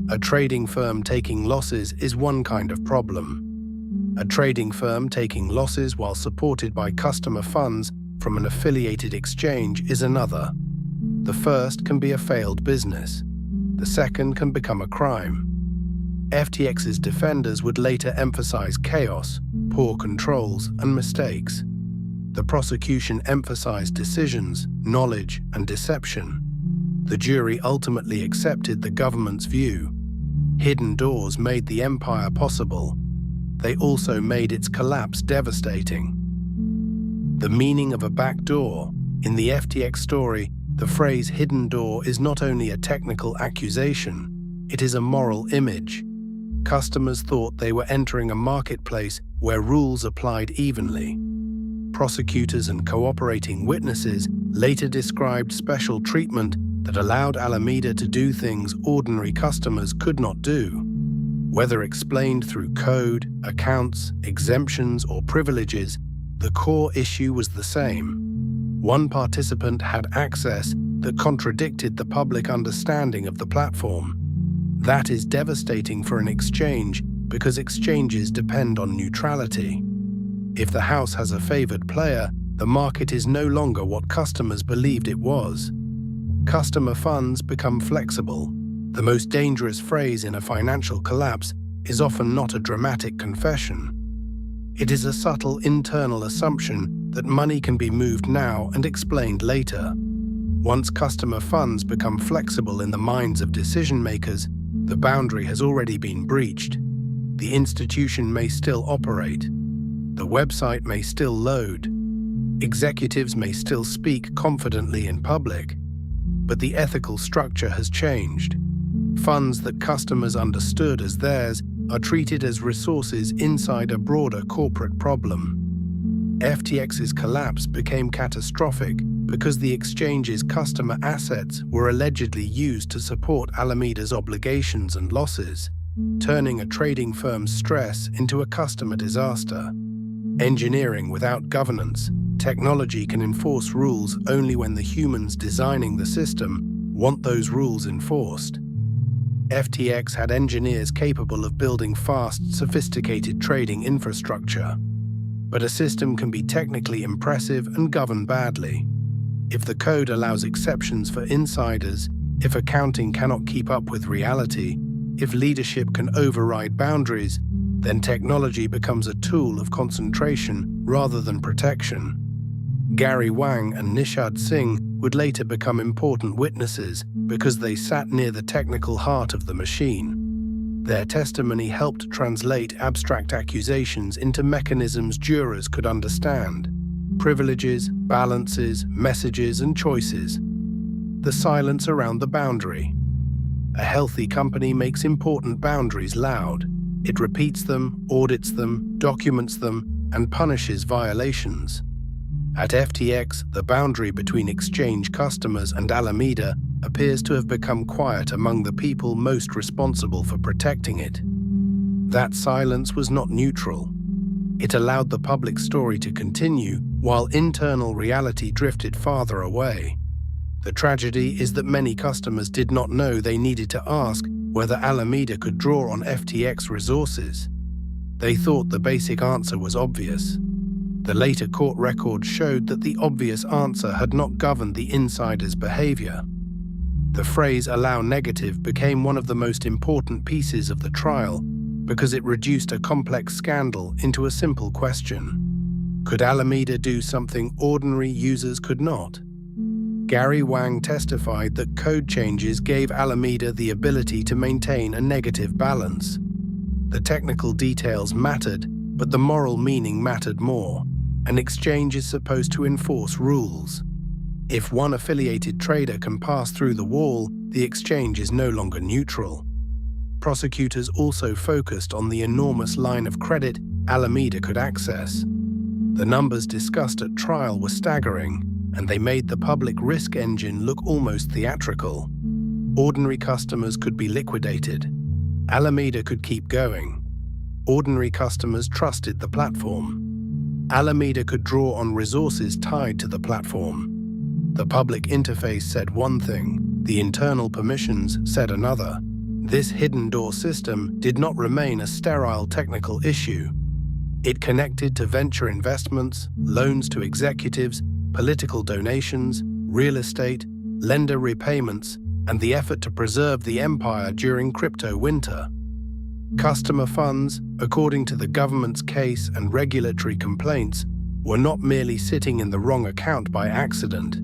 A trading firm taking losses is one kind of problem. A trading firm taking losses while supported by customer funds from an affiliated exchange is another. The first can be a failed business. The second can become a crime. FTX's defenders would later emphasize chaos, poor controls, and mistakes. The prosecution emphasized decisions, knowledge, and deception. The jury ultimately accepted the government's view. Hidden doors made the empire possible. They also made its collapse devastating. The meaning of a back door. In the FTX story, the phrase hidden door is not only a technical accusation, it is a moral image. Customers thought they were entering a marketplace where rules applied evenly. Prosecutors and cooperating witnesses later described special treatment that allowed Alameda to do things ordinary customers could not do. Whether explained through code, accounts, exemptions, or privileges, the core issue was the same. One participant had access that contradicted the public understanding of the platform. That is devastating for an exchange because exchanges depend on neutrality. If the house has a favored player, the market is no longer what customers believed it was. Customer funds become flexible. The most dangerous phrase in a financial collapse is often not a dramatic confession. It is a subtle internal assumption that money can be moved now and explained later. Once customer funds become flexible in the minds of decision-makers, the boundary has already been breached. The institution may still operate. The website may still load. Executives may still speak confidently in public. But the ethical structure has changed. Funds that customers understood as theirs are treated as resources inside a broader corporate problem. FTX's collapse became catastrophic because the exchange's customer assets were allegedly used to support Alameda's obligations and losses, turning a trading firm's stress into a customer disaster. Engineering without governance. Technology can enforce rules only when the humans designing the system want those rules enforced. FTX had engineers capable of building fast, sophisticated trading infrastructure. But a system can be technically impressive and governed badly. If the code allows exceptions for insiders, if accounting cannot keep up with reality, if leadership can override boundaries, then technology becomes a tool of concentration rather than protection. Gary Wang and Nishad Singh would later become important witnesses because they sat near the technical heart of the machine. Their testimony helped translate abstract accusations into mechanisms jurors could understand: privileges, balances, messages, and choices. The silence around the boundary. A healthy company makes important boundaries loud. It repeats them, audits them, documents them, and punishes violations. At FTX, the boundary between exchange customers and Alameda appears to have become quiet among the people most responsible for protecting it. That silence was not neutral. It allowed the public story to continue while internal reality drifted farther away. The tragedy is that many customers did not know they needed to ask whether Alameda could draw on FTX resources. They thought the basic answer was obvious. The later court records showed that the obvious answer had not governed the insider's behavior. The phrase "allow negative" became one of the most important pieces of the trial because it reduced a complex scandal into a simple question. Could Alameda do something ordinary users could not? Gary Wang testified that code changes gave Alameda the ability to maintain a negative balance. The technical details mattered, but the moral meaning mattered more. An exchange is supposed to enforce rules. If one affiliated trader can pass through the wall, the exchange is no longer neutral. Prosecutors also focused on the enormous line of credit Alameda could access. The numbers discussed at trial were staggering, and they made the public risk engine look almost theatrical. Ordinary customers could be liquidated. Alameda could keep going. Ordinary customers trusted the platform. Alameda could draw on resources tied to the platform. The public interface said one thing, the internal permissions said another. This hidden door system did not remain a sterile technical issue. It connected to venture investments, loans to executives, political donations, real estate, lender repayments, and the effort to preserve the empire during crypto winter. Customer funds, according to the government's case and regulatory complaints, were not merely sitting in the wrong account by accident.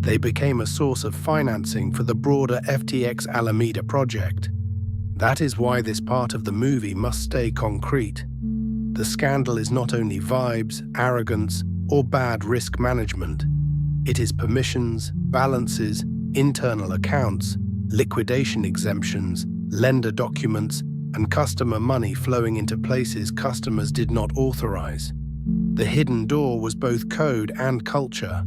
They became a source of financing for the broader FTX Alameda project. That is why this part of the movie must stay concrete. The scandal is not only vibes, arrogance, or bad risk management. It is permissions, balances, internal accounts, liquidation exemptions, lender documents, and customer money flowing into places customers did not authorize. The hidden door was both code and culture,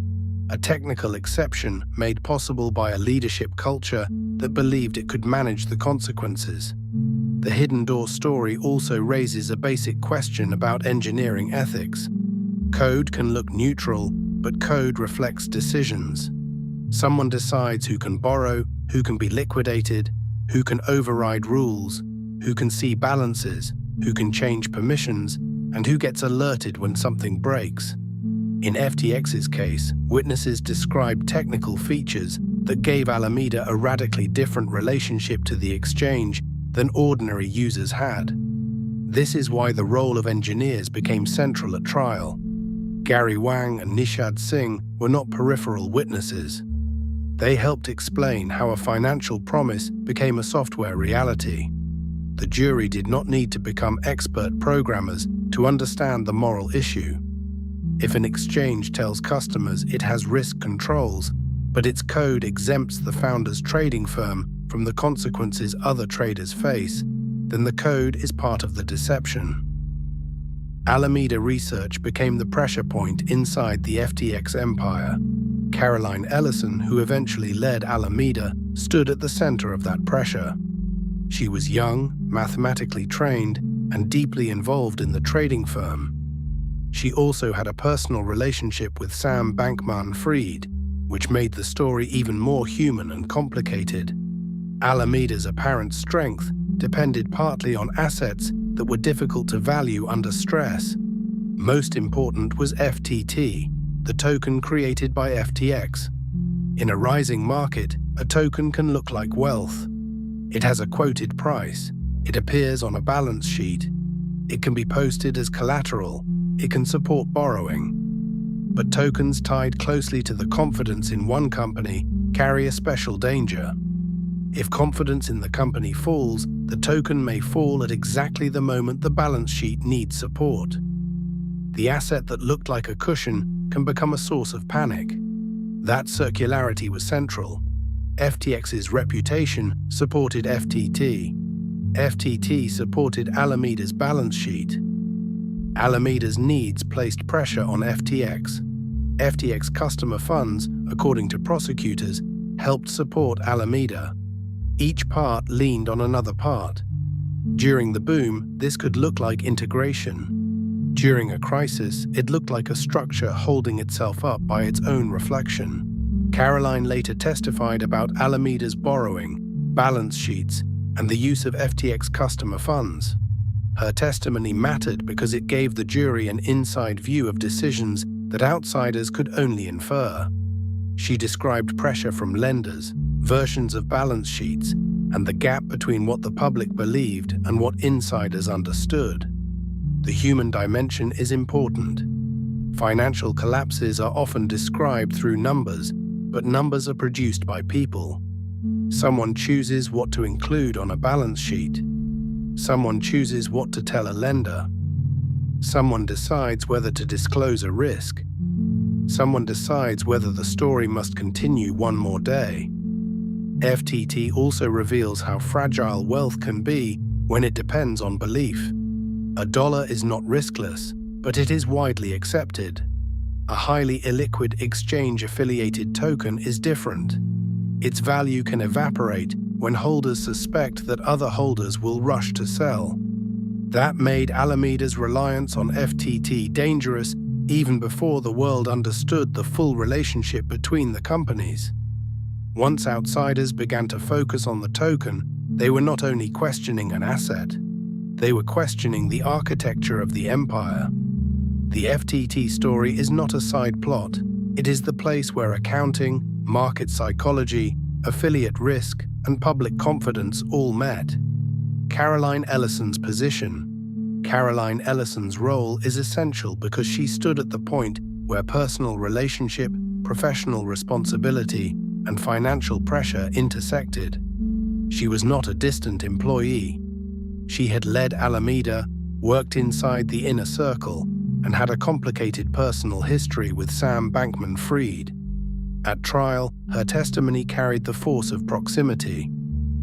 a technical exception made possible by a leadership culture that believed it could manage the consequences. The hidden door story also raises a basic question about engineering ethics. Code can look neutral, but code reflects decisions. Someone decides who can borrow, who can be liquidated, who can override rules, who can see balances, who can change permissions, and who gets alerted when something breaks. In FTX's case, witnesses described technical features that gave Alameda a radically different relationship to the exchange than ordinary users had. This is why the role of engineers became central at trial. Gary Wang and Nishad Singh were not peripheral witnesses. They helped explain how a financial promise became a software reality. The jury did not need to become expert programmers to understand the moral issue. If an exchange tells customers it has risk controls, but its code exempts the founder's trading firm from the consequences other traders face, then the code is part of the deception. Alameda Research became the pressure point inside the FTX empire. Caroline Ellison, who eventually led Alameda, stood at the center of that pressure. She was young, mathematically trained, and deeply involved in the trading firm. She also had a personal relationship with Sam Bankman-Fried, which made the story even more human and complicated. Alameda's apparent strength depended partly on assets that were difficult to value under stress. Most important was FTT, the token created by FTX. In a rising market, a token can look like wealth. It has a quoted price. It appears on a balance sheet. It can be posted as collateral. It can support borrowing. But tokens tied closely to the confidence in one company carry a special danger. If confidence in the company falls, the token may fall at exactly the moment the balance sheet needs support. The asset that looked like a cushion can become a source of panic. That circularity was central. FTX's reputation supported FTT. FTT supported Alameda's balance sheet. Alameda's needs placed pressure on FTX. FTX customer funds, according to prosecutors, helped support Alameda. Each part leaned on another part. During the boom, this could look like integration. During a crisis, it looked like a structure holding itself up by its own reflection. Caroline later testified about Alameda's borrowing, balance sheets, and the use of FTX customer funds. Her testimony mattered because it gave the jury an inside view of decisions that outsiders could only infer. She described pressure from lenders, versions of balance sheets, and the gap between what the public believed and what insiders understood. The human dimension is important. Financial collapses are often described through numbers, but numbers are produced by people. Someone chooses what to include on a balance sheet. Someone chooses what to tell a lender. Someone decides whether to disclose a risk. Someone decides whether the story must continue one more day. FTT also reveals how fragile wealth can be when it depends on belief. A dollar is not riskless, but it is widely accepted. A highly illiquid exchange-affiliated token is different. Its value can evaporate when holders suspect that other holders will rush to sell. That made Alameda's reliance on FTT dangerous even before the world understood the full relationship between the companies. Once outsiders began to focus on the token, they were not only questioning an asset, they were questioning the architecture of the empire. The FTT story is not a side plot. It is the place where accounting, market psychology, affiliate risk, and public confidence all met. Caroline Ellison's position. Caroline Ellison's role is essential because she stood at the point where personal relationship, professional responsibility, and financial pressure intersected. She was not a distant employee. She had led Alameda, worked inside the inner circle, and had a complicated personal history with Sam Bankman-Fried. At trial, her testimony carried the force of proximity.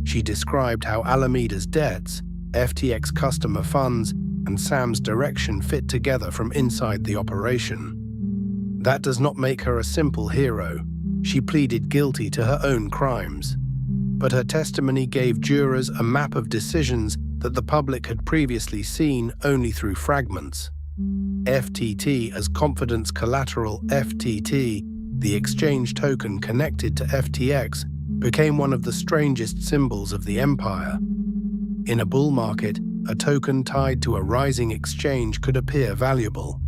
She described how Alameda's debts, FTX customer funds, and Sam's direction fit together from inside the operation. That does not make her a simple hero. She pleaded guilty to her own crimes. But her testimony gave jurors a map of decisions that the public had previously seen only through fragments. FTT as confidence collateral. FTT, the exchange token connected to FTX, became one of the strangest symbols of the empire. In a bull market, a token tied to a rising exchange could appear valuable.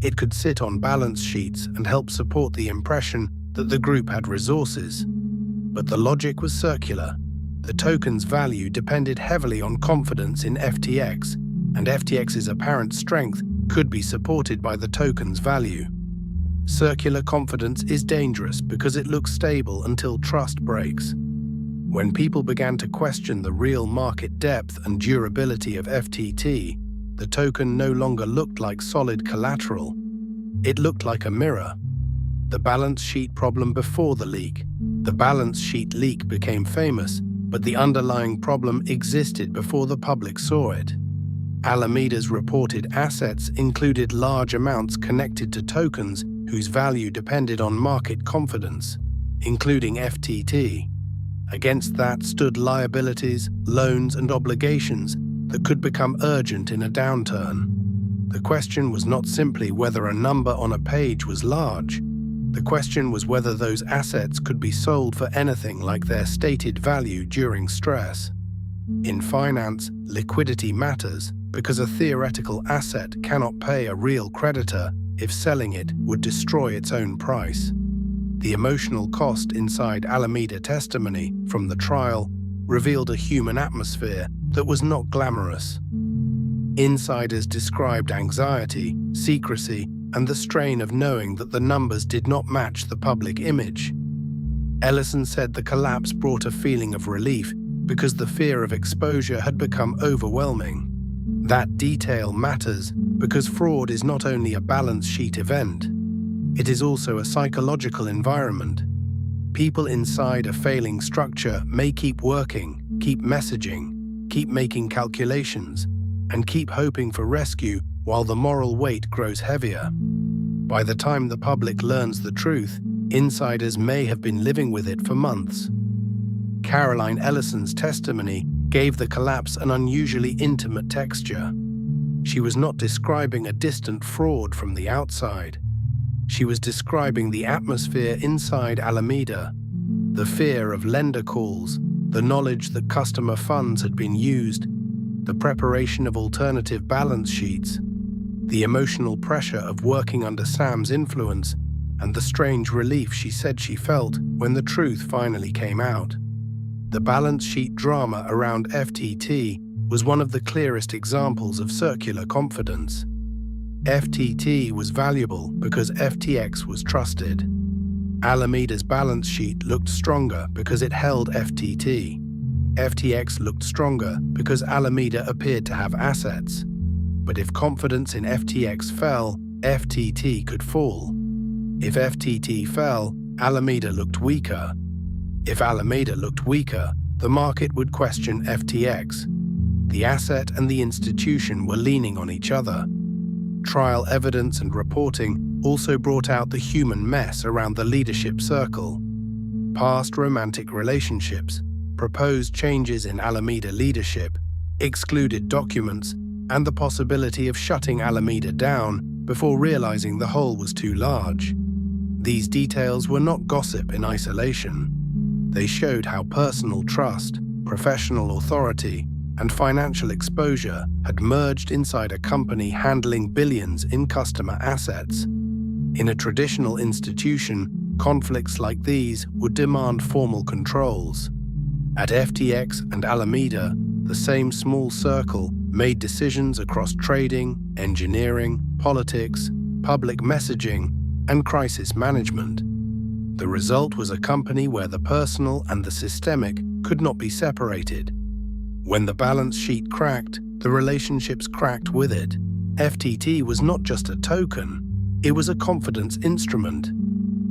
It could sit on balance sheets and help support the impression that the group had resources. But the logic was circular. The token's value depended heavily on confidence in FTX, and FTX's apparent strength could be supported by the token's value. Circular confidence is dangerous because it looks stable until trust breaks. When people began to question the real market depth and durability of FTT, the token no longer looked like solid collateral. It looked like a mirror. The balance sheet problem before the leak. The balance sheet leak became famous, but the underlying problem existed before the public saw it. Alameda's reported assets included large amounts connected to tokens whose value depended on market confidence, including FTT. Against that stood liabilities, loans, and obligations that could become urgent in a downturn. The question was not simply whether a number on a page was large. The question was whether those assets could be sold for anything like their stated value during stress. In finance, liquidity matters because a theoretical asset cannot pay a real creditor if selling it would destroy its own price. The emotional cost inside Alameda testimony from the trial revealed a human atmosphere that was not glamorous. Insiders described anxiety, secrecy, and the strain of knowing that the numbers did not match the public image. Ellison said the collapse brought a feeling of relief because the fear of exposure had become overwhelming. That detail matters because fraud is not only a balance sheet event, it is also a psychological environment. People inside a failing structure may keep working, keep messaging, keep making calculations, and keep hoping for rescue while the moral weight grows heavier. By the time the public learns the truth, insiders may have been living with it for months. Caroline Ellison's testimony gave the collapse an unusually intimate texture. She was not describing a distant fraud from the outside. She was describing the atmosphere inside Alameda, the fear of lender calls, the knowledge that customer funds had been used, the preparation of alternative balance sheets, the emotional pressure of working under Sam's influence, and the strange relief she said she felt when the truth finally came out. The balance sheet drama around FTT was one of the clearest examples of circular confidence. FTT was valuable because FTX was trusted. Alameda's balance sheet looked stronger because it held FTT. FTX looked stronger because Alameda appeared to have assets. But if confidence in FTX fell, FTT could fall. If FTT fell, Alameda looked weaker. If Alameda looked weaker, the market would question FTX. The asset and the institution were leaning on each other. Trial evidence and reporting also brought out the human mess around the leadership circle. Past romantic relationships, proposed changes in Alameda leadership, excluded documents, and the possibility of shutting Alameda down before realizing the hole was too large. These details were not gossip in isolation. They showed how personal trust, professional authority, and financial exposure had merged inside a company handling billions in customer assets. In a traditional institution, Conflicts like these would demand formal controls. At FTX and Alameda, the same small circle made decisions across trading, engineering, politics, public messaging, and crisis management. The result was a company where the personal and the systemic could not be separated. When the balance sheet cracked, the relationships cracked with it. FTT was not just a token, it was a confidence instrument.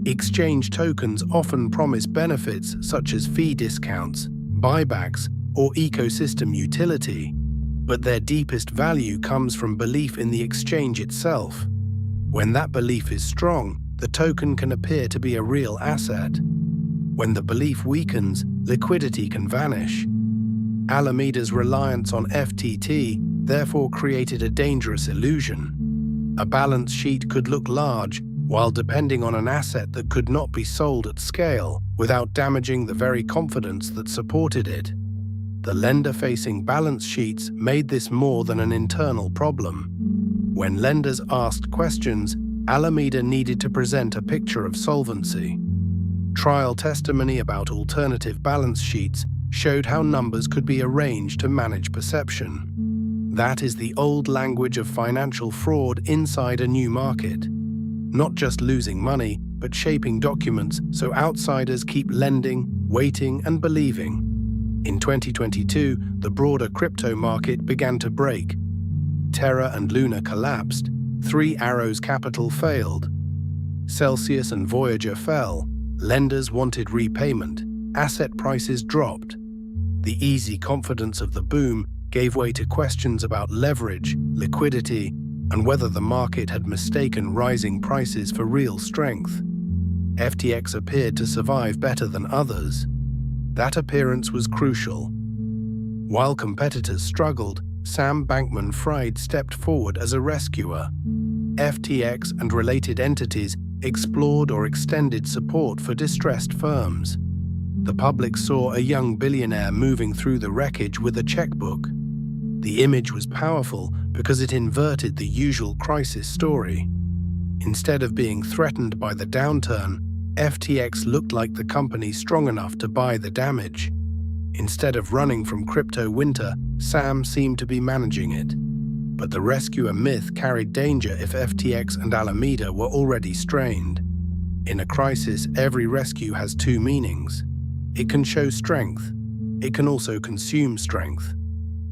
Exchange tokens often promise benefits such as fee discounts, buybacks, or ecosystem utility, but their deepest value comes from belief in the exchange itself. When that belief is strong, the token can appear to be a real asset. When the belief weakens, liquidity can vanish. Alameda's reliance on FTT therefore created a dangerous illusion. A balance sheet could look large while depending on an asset that could not be sold at scale without damaging the very confidence that supported it. The lender-facing balance sheets made this more than an internal problem. When lenders asked questions, Alameda needed to present a picture of solvency. Trial testimony about alternative balance sheets showed how numbers could be arranged to manage perception. That is the old language of financial fraud inside a new market. Not just losing money, but shaping documents so outsiders keep lending, waiting, and believing. In 2022, the broader crypto market began to break. Terra and Luna collapsed. Three Arrows Capital failed. Celsius and Voyager fell. Lenders wanted repayment. Asset prices dropped. The easy confidence of the boom gave way to questions about leverage, liquidity, and whether the market had mistaken rising prices for real strength. FTX appeared to survive better than others. That appearance was crucial. While competitors struggled, Sam Bankman-Fried stepped forward as a rescuer. FTX and related entities explored or extended support for distressed firms. The public saw a young billionaire moving through the wreckage with a checkbook. The image was powerful because it inverted the usual crisis story. Instead of being threatened by the downturn, FTX looked like the company strong enough to buy the damage. Instead of running from crypto winter, Sam seemed to be managing it. But the rescuer myth carried danger if FTX and Alameda were already strained. In a crisis, every rescue has two meanings. It can show strength. It can also consume strength.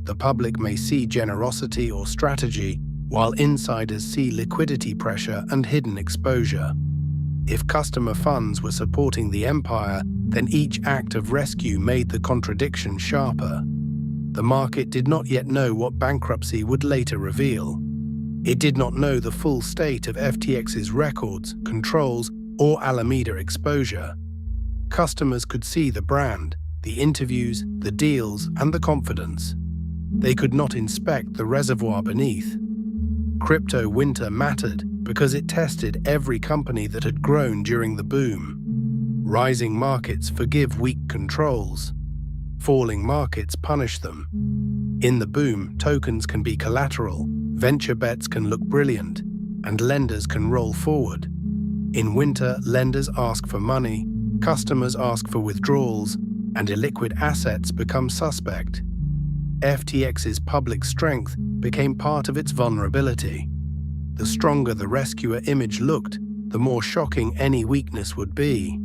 The public may see generosity or strategy, while insiders see liquidity pressure and hidden exposure. If customer funds were supporting the empire, then each act of rescue made the contradiction sharper. The market did not yet know what bankruptcy would later reveal. It did not know the full state of FTX's records, controls, or Alameda exposure. Customers could see the brand, the interviews, the deals, and the confidence. They could not inspect the reservoir beneath. Crypto winter mattered because it tested every company that had grown during the boom. Rising markets forgive weak controls. Falling markets punish them. In the boom, tokens can be collateral, venture bets can look brilliant, and lenders can roll forward. In winter, lenders ask for money, customers ask for withdrawals, and illiquid assets become suspect. FTX's public strength became part of its vulnerability. The stronger the rescuer image looked, the more shocking any weakness would be.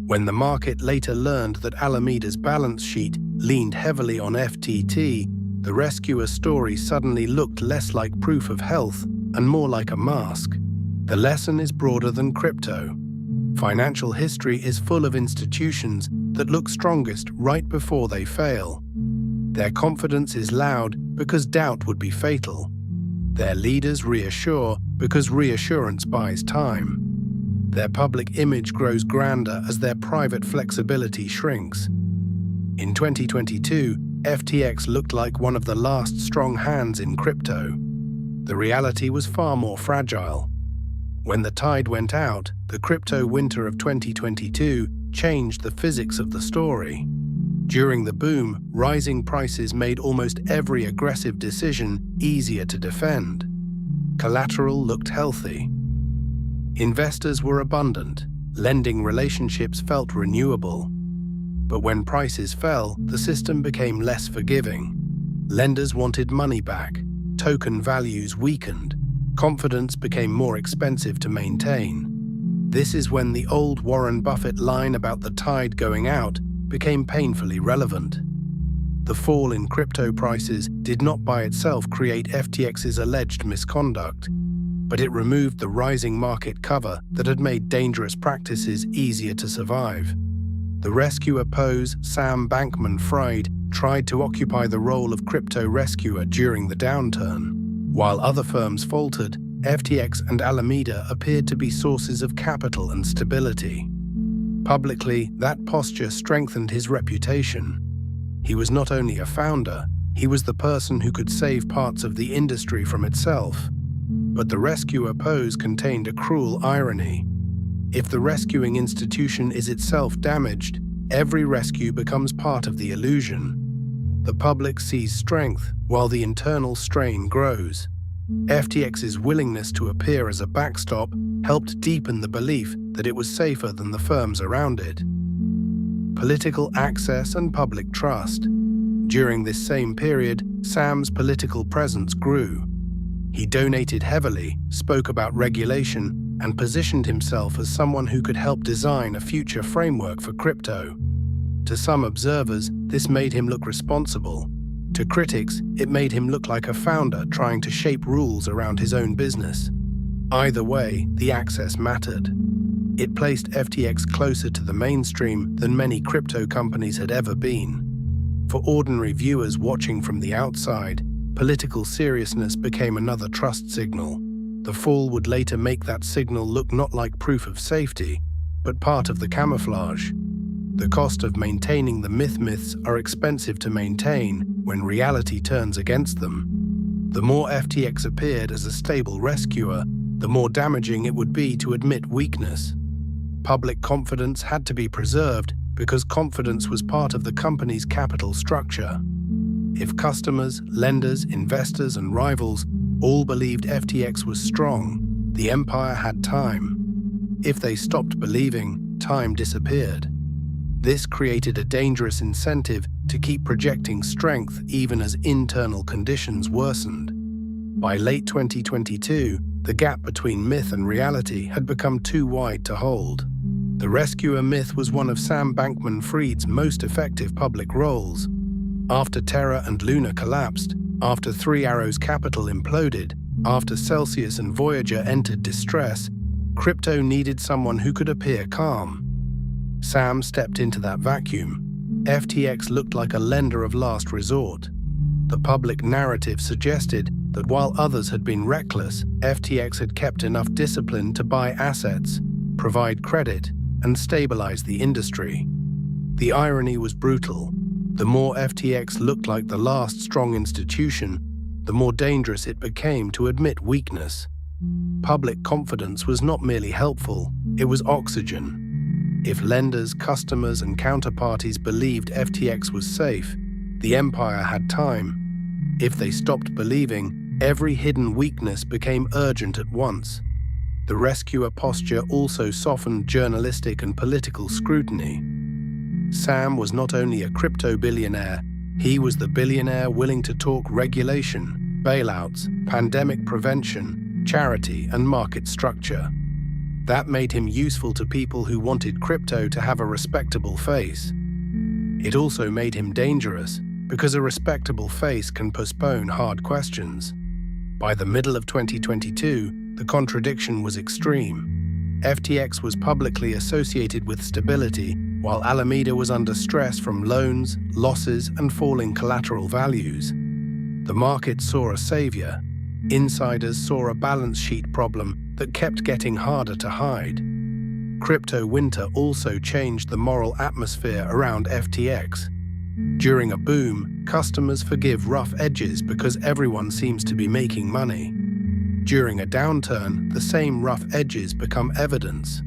When the market later learned that Alameda's balance sheet leaned heavily on FTT, the rescuer story suddenly looked less like proof of health and more like a mask. The lesson is broader than crypto. Financial history is full of institutions that look strongest right before they fail. Their confidence is loud because doubt would be fatal. Their leaders reassure because reassurance buys time. Their public image grows grander as their private flexibility shrinks. In 2022, FTX looked like one of the last strong hands in crypto. The reality was far more fragile. When the tide went out, the crypto winter of 2022 changed the physics of the story. During the boom, rising prices made almost every aggressive decision easier to defend. Collateral looked healthy. Investors were abundant. lending relationships felt renewable. But when prices fell, the system became less forgiving. Lenders wanted money back, token values weakened, confidence became more expensive to maintain. This is when the old Warren Buffett line about the tide going out became painfully relevant. The fall in crypto prices did not by itself create FTX's alleged misconduct, but it removed the rising market cover that had made dangerous practices easier to survive. The rescuer pose, Sam Bankman-Fried, tried to occupy the role of crypto rescuer during the downturn. While other firms faltered, FTX and Alameda appeared to be sources of capital and stability. Publicly, that posture strengthened his reputation. He was not only a founder, he was the person who could save parts of the industry from itself. But the rescuer pose contained a cruel irony. If the rescuing institution is itself damaged, every rescue becomes part of the illusion. The public sees strength while the internal strain grows. FTX's willingness to appear as a backstop helped deepen the belief that it was safer than the firms around it. Political access and public trust. During this same period, Sam's political presence grew. He donated heavily, spoke about regulation, and positioned himself as someone who could help design a future framework for crypto. To some observers, this made him look responsible. To critics, it made him look like a founder trying to shape rules around his own business. Either way, the access mattered. It placed FTX closer to the mainstream than many crypto companies had ever been. For ordinary viewers watching from the outside, political seriousness became another trust signal. The fall would later make that signal look not like proof of safety, but part of the camouflage. The cost of maintaining the myths are expensive to maintain when reality turns against them. The more FTX appeared as a stable rescuer, the more damaging it would be to admit weakness. Public confidence had to be preserved because confidence was part of the company's capital structure. If customers, lenders, investors, and rivals all believed FTX was strong, the empire had time. If they stopped believing, time disappeared. This created a dangerous incentive to keep projecting strength even as internal conditions worsened. By late 2022, the gap between myth and reality had become too wide to hold. The rescuer myth was one of Sam Bankman-Fried's most effective public roles. After Terra and Luna collapsed, after Three Arrows Capital imploded, after Celsius and Voyager entered distress, crypto needed someone who could appear calm. Sam stepped into that vacuum. FTX looked like a lender of last resort. The public narrative suggested that while others had been reckless, FTX had kept enough discipline to buy assets, provide credit, and stabilize the industry. The irony was brutal. The more FTX looked like the last strong institution, the more dangerous it became to admit weakness. Public confidence was not merely helpful, it was oxygen. If lenders, customers, and counterparties believed FTX was safe, the empire had time. If they stopped believing, every hidden weakness became urgent at once. The rescuer posture also softened journalistic and political scrutiny. Sam was not only a crypto billionaire, he was the billionaire willing to talk regulation, bailouts, pandemic prevention, charity, and market structure. That made him useful to people who wanted crypto to have a respectable face. It also made him dangerous, because a respectable face can postpone hard questions. By the middle of 2022, the contradiction was extreme. FTX was publicly associated with stability, while Alameda was under stress from loans, losses, and falling collateral values. The market saw a savior. Insiders saw a balance sheet problem that kept getting harder to hide. Crypto winter also changed the moral atmosphere around FTX. During a boom, customers forgive rough edges because everyone seems to be making money. During a downturn, the same rough edges become evidence.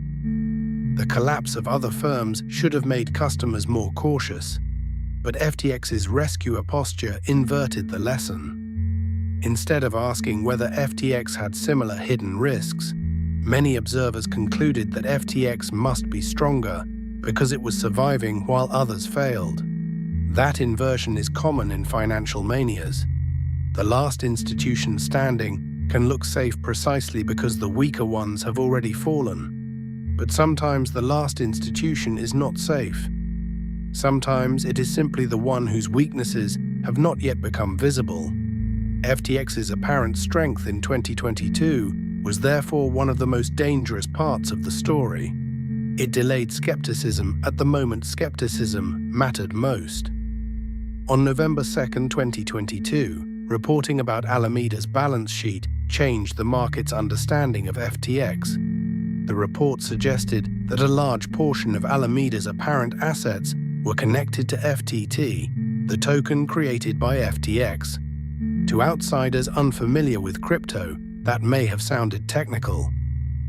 The collapse of other firms should have made customers more cautious, but FTX's rescuer posture inverted the lesson. Instead of asking whether FTX had similar hidden risks, Many observers concluded that FTX must be stronger because it was surviving while others failed. That inversion is common in financial manias. The last institution standing can look safe precisely because the weaker ones have already fallen. But sometimes the last institution is not safe. Sometimes it is simply the one whose weaknesses have not yet become visible. FTX's apparent strength in 2022 was therefore one of the most dangerous parts of the story. It delayed skepticism at the moment skepticism mattered most. On November 2, 2022, reporting about Alameda's balance sheet changed the market's understanding of FTX. The report suggested that a large portion of Alameda's apparent assets were connected to FTT, the token created by FTX. To outsiders unfamiliar with crypto, that may have sounded technical.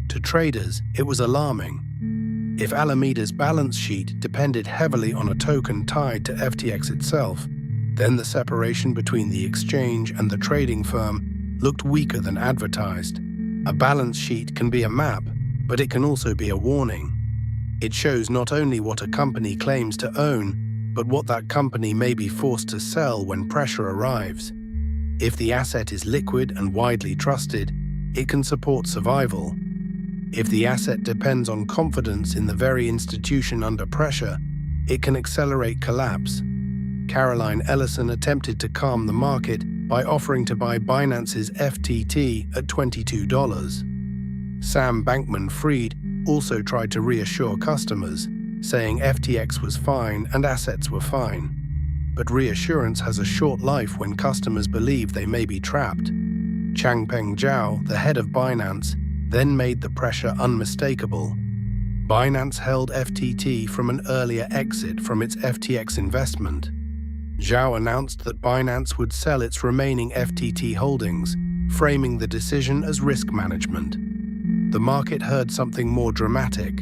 To traders, it was alarming. If Alameda's balance sheet depended heavily on a token tied to FTX itself, then the separation between the exchange and the trading firm looked weaker than advertised. A balance sheet can be a map, but it can also be a warning. It shows not only what a company claims to own, but what that company may be forced to sell when pressure arrives. If the asset is liquid and widely trusted, it can support survival. If the asset depends on confidence in the very institution under pressure, it can accelerate collapse. Caroline Ellison attempted to calm the market by offering to buy Binance's FTT at $22. Sam Bankman-Fried also tried to reassure customers, saying FTX was fine and assets were fine. But reassurance has a short life when customers believe they may be trapped. Changpeng Zhao, the head of Binance, then made the pressure unmistakable. Binance held FTT from an earlier exit from its FTX investment. Zhao announced that Binance would sell its remaining FTT holdings, framing the decision as risk management. The market heard something more dramatic.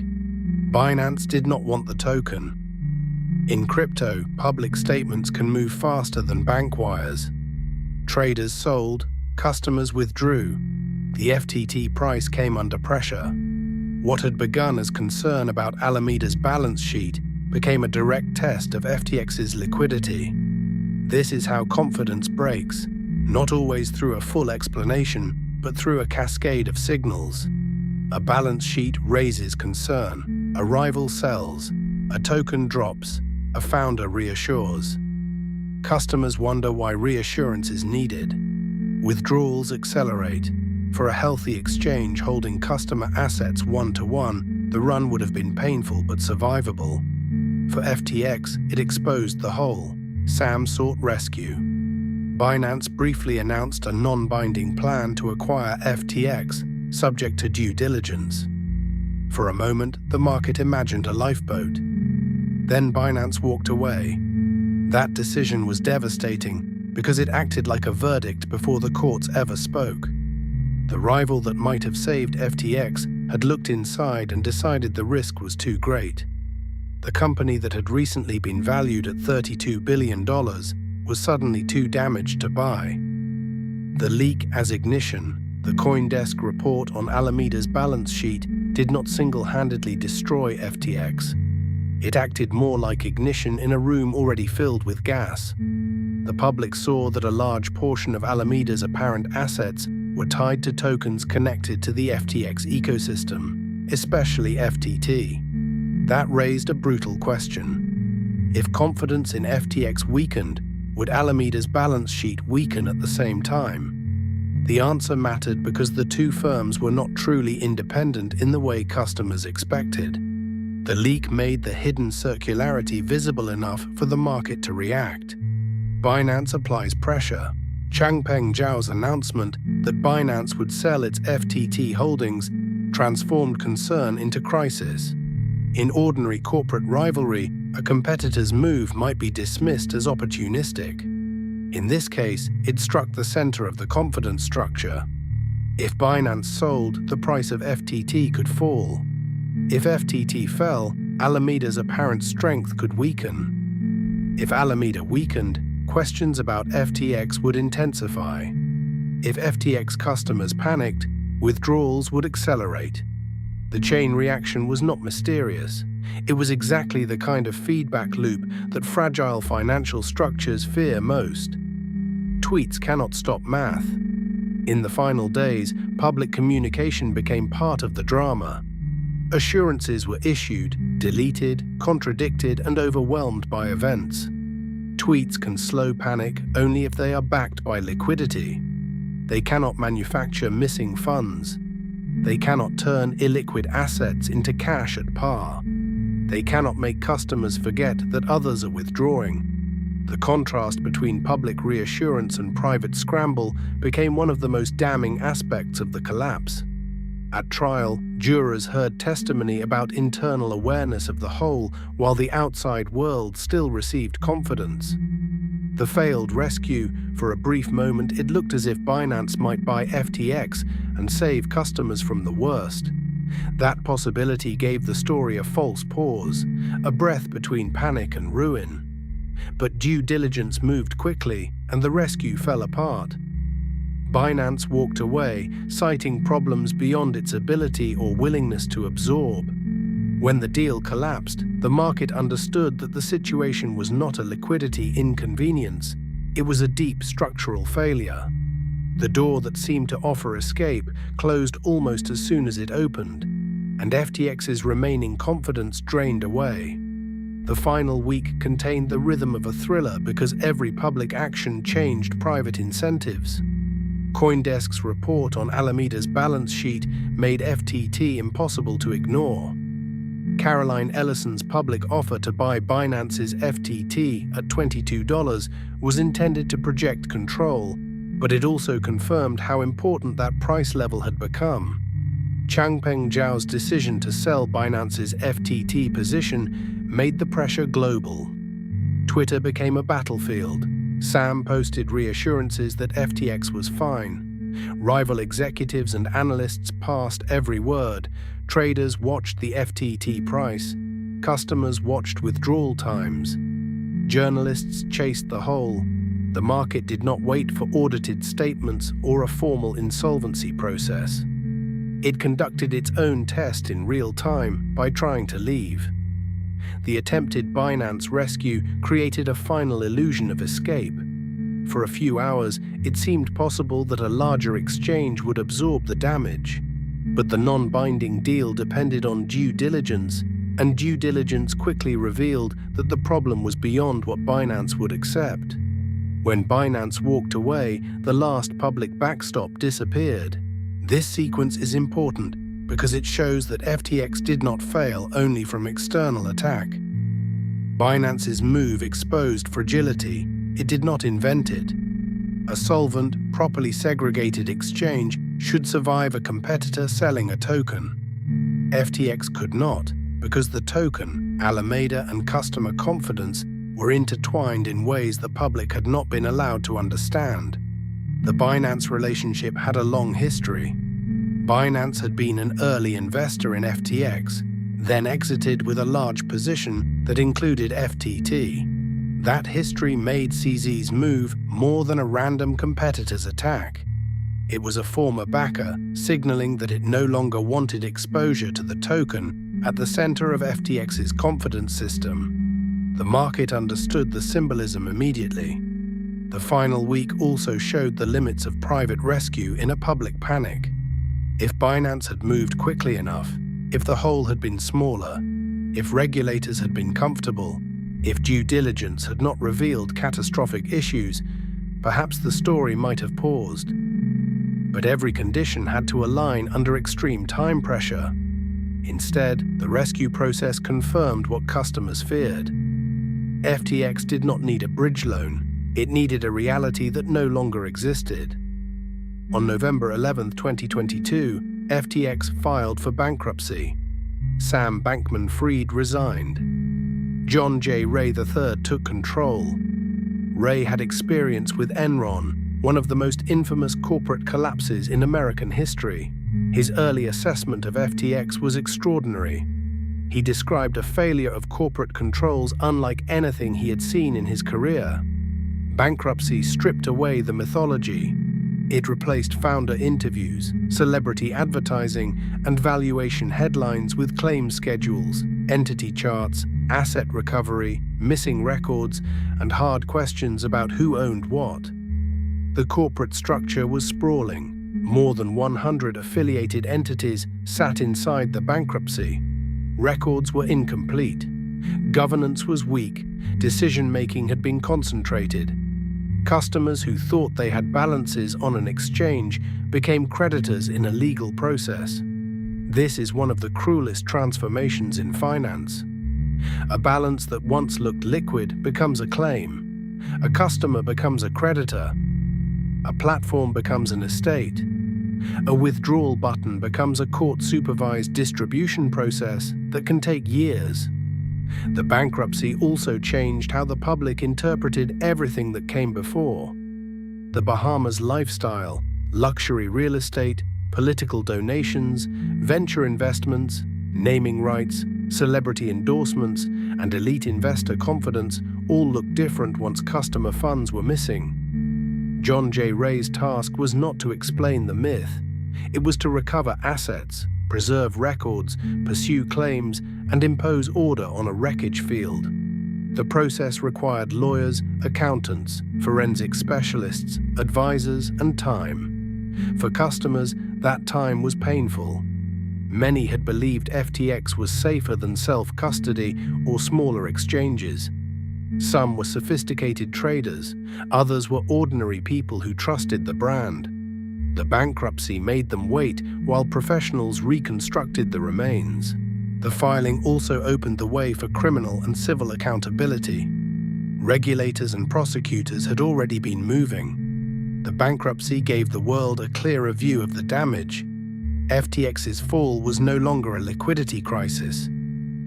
Binance did not want the token. In crypto, public statements can move faster than bank wires. Traders sold, customers withdrew. The FTT price came under pressure. What had begun as concern about Alameda's balance sheet became a direct test of FTX's liquidity. This is how confidence breaks, not always through a full explanation, but through a cascade of signals. A balance sheet raises concern, a rival sells, a token drops, a founder reassures. Customers wonder why reassurance is needed. Withdrawals accelerate. For a healthy exchange holding customer assets one-to-one, the run would have been painful but survivable. For FTX, it exposed the hole. Sam sought rescue. Binance briefly announced a non-binding plan to acquire FTX, subject to due diligence. For a moment, the market imagined a lifeboat. Then Binance walked away. That decision was devastating because it acted like a verdict before the courts ever spoke. The rival that might have saved FTX had looked inside and decided the risk was too great. The company that had recently been valued at $32 billion was suddenly too damaged to buy. The leak as ignition, the CoinDesk report on Alameda's balance sheet, did not single-handedly destroy FTX. It acted more like ignition in a room already filled with gas. The public saw that a large portion of Alameda's apparent assets were tied to tokens connected to the FTX ecosystem, especially FTT. That raised a brutal question. If confidence in FTX weakened, would Alameda's balance sheet weaken at the same time? The answer mattered because the two firms were not truly independent in the way customers expected. The leak made the hidden circularity visible enough for the market to react. Binance applies pressure. Changpeng Zhao's announcement that Binance would sell its FTT holdings transformed concern into crisis. In ordinary corporate rivalry, a competitor's move might be dismissed as opportunistic. In this case, it struck the center of the confidence structure. If Binance sold, the price of FTT could fall. If FTT fell, Alameda's apparent strength could weaken. If Alameda weakened, questions about FTX would intensify. If FTX customers panicked, withdrawals would accelerate. The chain reaction was not mysterious. It was exactly the kind of feedback loop that fragile financial structures fear most. Tweets cannot stop math. In the final days, public communication became part of the drama. Assurances were issued, deleted, contradicted, and overwhelmed by events. Tweets can slow panic only if they are backed by liquidity. They cannot manufacture missing funds. They cannot turn illiquid assets into cash at par. They cannot make customers forget that others are withdrawing. The contrast between public reassurance and private scramble became one of the most damning aspects of the collapse. At trial, jurors heard testimony about internal awareness of the whole, while the outside world still received confidence. The failed rescue, for a brief moment it looked as if Binance might buy FTX and save customers from the worst. That possibility gave the story a false pause, a breath between panic and ruin. But due diligence moved quickly, and the rescue fell apart. Binance walked away, citing problems beyond its ability or willingness to absorb. When the deal collapsed, the market understood that the situation was not a liquidity inconvenience, it was a deep structural failure. The door that seemed to offer escape closed almost as soon as it opened, and FTX's remaining confidence drained away. The final week contained the rhythm of a thriller because every public action changed private incentives. CoinDesk's report on Alameda's balance sheet made FTT impossible to ignore. Caroline Ellison's public offer to buy Binance's FTT at $22 was intended to project control, but it also confirmed how important that price level had become. Changpeng Zhao's decision to sell Binance's FTT position made the pressure global. Twitter became a battlefield. Sam posted reassurances that FTX was fine. Rival executives and analysts passed every word. Traders watched the FTT price. Customers watched withdrawal times. Journalists chased the whole. The market did not wait for audited statements or a formal insolvency process. It conducted its own test in real time by trying to leave. The attempted Binance rescue created a final illusion of escape. For a few hours, it seemed possible that a larger exchange would absorb the damage. But the non-binding deal depended on due diligence, and due diligence quickly revealed that the problem was beyond what Binance would accept. When Binance walked away, the last public backstop disappeared. This sequence is important because it shows that FTX did not fail only from external attack. Binance's move exposed fragility. It did not invent it. A solvent, properly segregated exchange should survive a competitor selling a token. FTX could not, because the token, Alameda, and customer confidence were intertwined in ways the public had not been allowed to understand. The Binance relationship had a long history. Binance had been an early investor in FTX, then exited with a large position that included FTT. That history made CZ's move more than a random competitor's attack. It was a former backer signaling that it no longer wanted exposure to the token at the center of FTX's confidence system. The market understood the symbolism immediately. The final week also showed the limits of private rescue in a public panic. If Binance had moved quickly enough, if the hole had been smaller, if regulators had been comfortable, if due diligence had not revealed catastrophic issues, perhaps the story might have paused. But every condition had to align under extreme time pressure. Instead, the rescue process confirmed what customers feared. FTX did not need a bridge loan. It needed a reality that no longer existed. On November 11, 2022, FTX filed for bankruptcy. Sam Bankman-Fried resigned. John J. Ray III took control. Ray had experience with Enron, one of the most infamous corporate collapses in American history. His early assessment of FTX was extraordinary. He described a failure of corporate controls unlike anything he had seen in his career. Bankruptcy stripped away the mythology. It replaced founder interviews, celebrity advertising, and valuation headlines with claim schedules, entity charts, asset recovery, missing records, and hard questions about who owned what. The corporate structure was sprawling. More than 100 affiliated entities sat inside the bankruptcy. Records were incomplete. Governance was weak. Decision-making had been concentrated. Customers who thought they had balances on an exchange became creditors in a legal process. This is one of the cruelest transformations in finance. A balance that once looked liquid becomes a claim. A customer becomes a creditor. A platform becomes an estate. A withdrawal button becomes a court-supervised distribution process that can take years. The bankruptcy also changed how the public interpreted everything that came before. The Bahamas lifestyle, luxury real estate, political donations, venture investments, naming rights, celebrity endorsements, and elite investor confidence all looked different once customer funds were missing. John J. Ray's task was not to explain the myth. It was to recover assets, preserve records, pursue claims, and impose order on a wreckage field. The process required lawyers, accountants, forensic specialists, advisors, and time. For customers, that time was painful. Many had believed FTX was safer than self-custody or smaller exchanges. Some were sophisticated traders, others were ordinary people who trusted the brand. The bankruptcy made them wait while professionals reconstructed the remains. The filing also opened the way for criminal and civil accountability. Regulators and prosecutors had already been moving. The bankruptcy gave the world a clearer view of the damage. FTX's fall was no longer a liquidity crisis.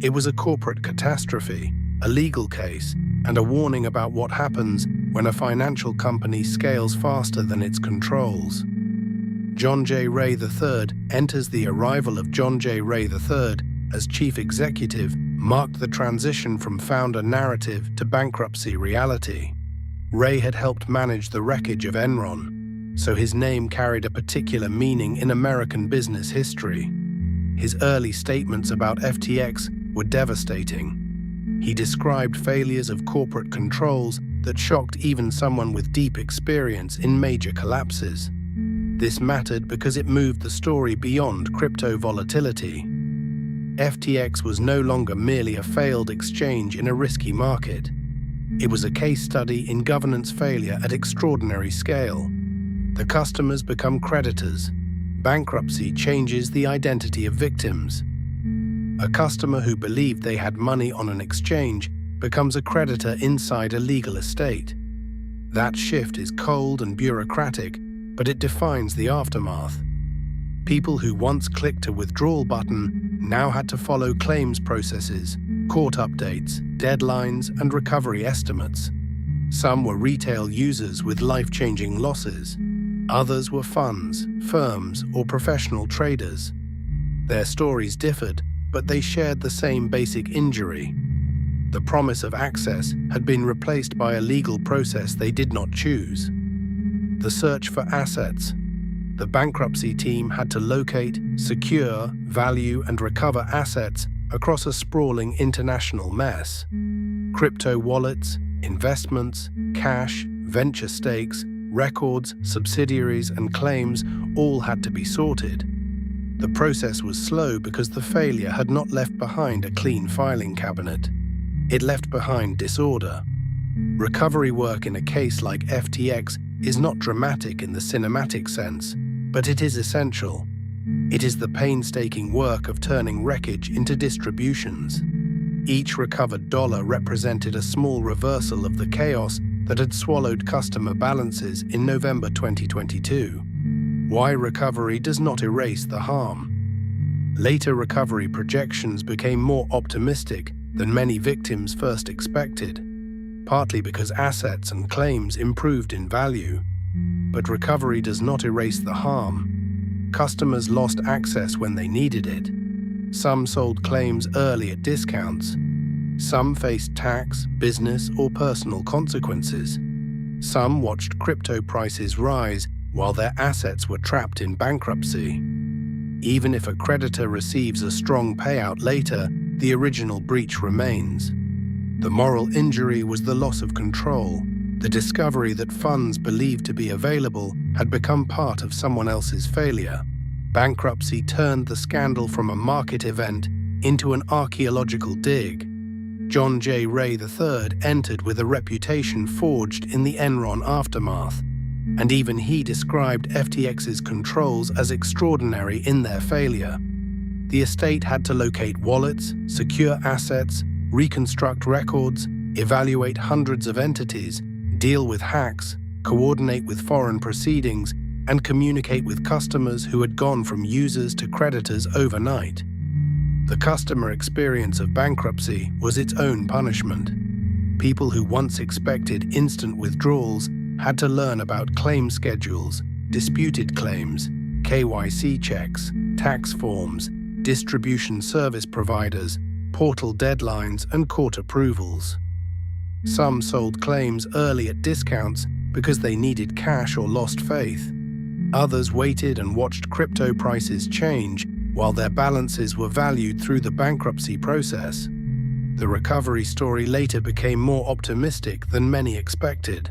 It was a corporate catastrophe, a legal case, and a warning about what happens when a financial company scales faster than its controls. John J. Ray III enters. The arrival of John J. Ray III as chief executive marked the transition from founder narrative to bankruptcy reality. Ray had helped manage the wreckage of Enron, so his name carried a particular meaning in American business history. His early statements about FTX were devastating. He described failures of corporate controls that shocked even someone with deep experience in major collapses. This mattered because it moved the story beyond crypto volatility. FTX was no longer merely a failed exchange in a risky market. It was a case study in governance failure at extraordinary scale. The customers become creditors. Bankruptcy changes the identity of victims. A customer who believed they had money on an exchange becomes a creditor inside a legal estate. That shift is cold and bureaucratic, but it defines the aftermath. People who once clicked a withdrawal button now had to follow claims processes, court updates, deadlines, and recovery estimates. Some were retail users with life-changing losses. Others were funds, firms, or professional traders. Their stories differed, but they shared the same basic injury. The promise of access had been replaced by a legal process they did not choose. The search for assets. The bankruptcy team had to locate, secure, value, and recover assets across a sprawling international mess. Crypto wallets, investments, cash, venture stakes, records, subsidiaries, and claims all had to be sorted. The process was slow because the failure had not left behind a clean filing cabinet. It left behind disorder. Recovery work in a case like FTX is not dramatic in the cinematic sense, but it is essential. It is the painstaking work of turning wreckage into distributions. Each recovered dollar represented a small reversal of the chaos that had swallowed customer balances in November 2022. Why recovery does not erase the harm. Later recovery projections became more optimistic than many victims first expected, partly because assets and claims improved in value. But recovery does not erase the harm. Customers lost access when they needed it. Some sold claims early at discounts. Some faced tax, business, or personal consequences. Some watched crypto prices rise while their assets were trapped in bankruptcy. Even if a creditor receives a strong payout later, the original breach remains. The moral injury was the loss of control, the discovery that funds believed to be available had become part of someone else's failure. Bankruptcy turned the scandal from a market event into an archaeological dig. John J. Ray III entered with a reputation forged in the Enron aftermath, and even he described FTX's controls as extraordinary in their failure. The estate had to locate wallets, secure assets, reconstruct records, evaluate hundreds of entities, deal with hacks, coordinate with foreign proceedings, and communicate with customers who had gone from users to creditors overnight. The customer experience of bankruptcy was its own punishment. People who once expected instant withdrawals had to learn about claim schedules, disputed claims, KYC checks, tax forms, distribution service providers, portal deadlines, and court approvals. Some sold claims early at discounts because they needed cash or lost faith. Others waited and watched crypto prices change while their balances were valued through the bankruptcy process. The recovery story later became more optimistic than many expected.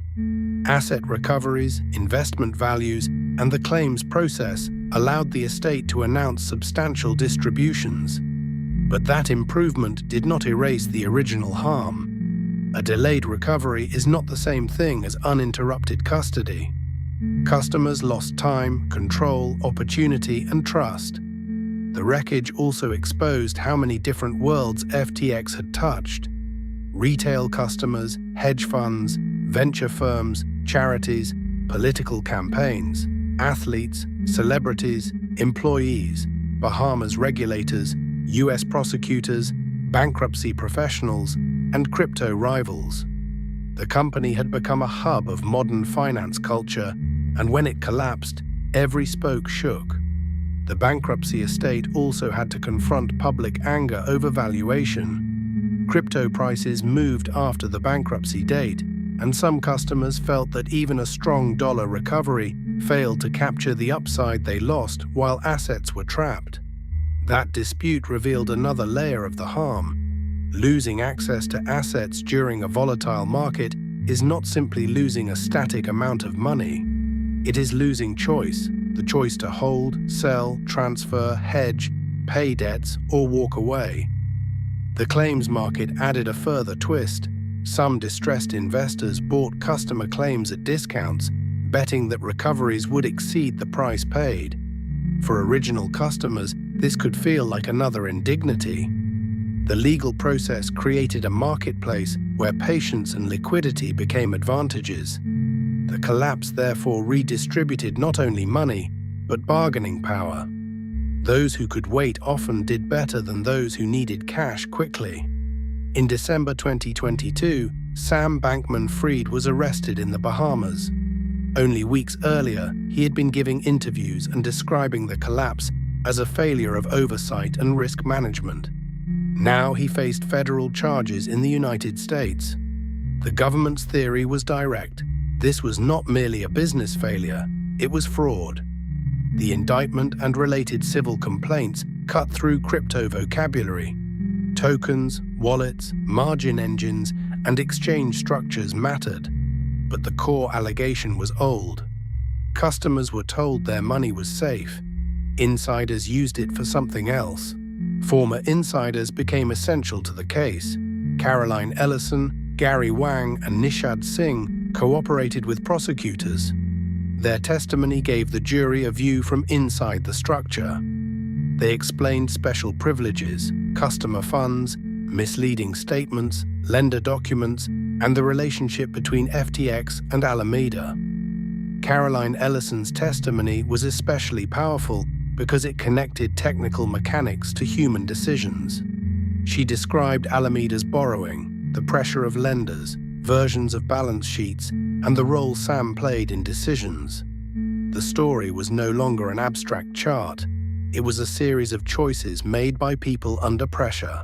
Asset recoveries, investment values, and the claims process allowed the estate to announce substantial distributions. But that improvement did not erase the original harm. A delayed recovery is not the same thing as uninterrupted custody. Customers lost time, control, opportunity, and trust. The wreckage also exposed how many different worlds FTX had touched. Retail customers, hedge funds, venture firms, charities, political campaigns, athletes, celebrities, employees, Bahamas regulators, US prosecutors, bankruptcy professionals, and crypto rivals. The company had become a hub of modern finance culture, and when it collapsed, every spoke shook. The bankruptcy estate also had to confront public anger over valuation. Crypto prices moved after the bankruptcy date, and some customers felt that even a strong dollar recovery failed to capture the upside they lost while assets were trapped. That dispute revealed another layer of the harm. Losing access to assets during a volatile market is not simply losing a static amount of money. It is losing choice, the choice to hold, sell, transfer, hedge, pay debts, or walk away. The claims market added a further twist. Some distressed investors bought customer claims at discounts, betting that recoveries would exceed the price paid. For original customers, this could feel like another indignity. The legal process created a marketplace where patience and liquidity became advantages. The collapse therefore redistributed not only money, but bargaining power. Those who could wait often did better than those who needed cash quickly. In December 2022, Sam Bankman-Fried was arrested in the Bahamas. Only weeks earlier, he had been giving interviews and describing the collapse as a failure of oversight and risk management. Now he faced federal charges in the United States. The government's theory was direct. This was not merely a business failure, it was fraud. The indictment and related civil complaints cut through crypto vocabulary. Tokens, wallets, margin engines, and exchange structures mattered. But the core allegation was old. Customers were told their money was safe. Insiders used it for something else. Former insiders became essential to the case. Caroline Ellison, Gary Wang, and Nishad Singh cooperated with prosecutors. Their testimony gave the jury a view from inside the structure. They explained special privileges, customer funds, misleading statements, lender documents, and the relationship between FTX and Alameda. Caroline Ellison's testimony was especially powerful because it connected technical mechanics to human decisions. She described Alameda's borrowing, the pressure of lenders, versions of balance sheets, and the role Sam played in decisions. The story was no longer an abstract chart. It was a series of choices made by people under pressure.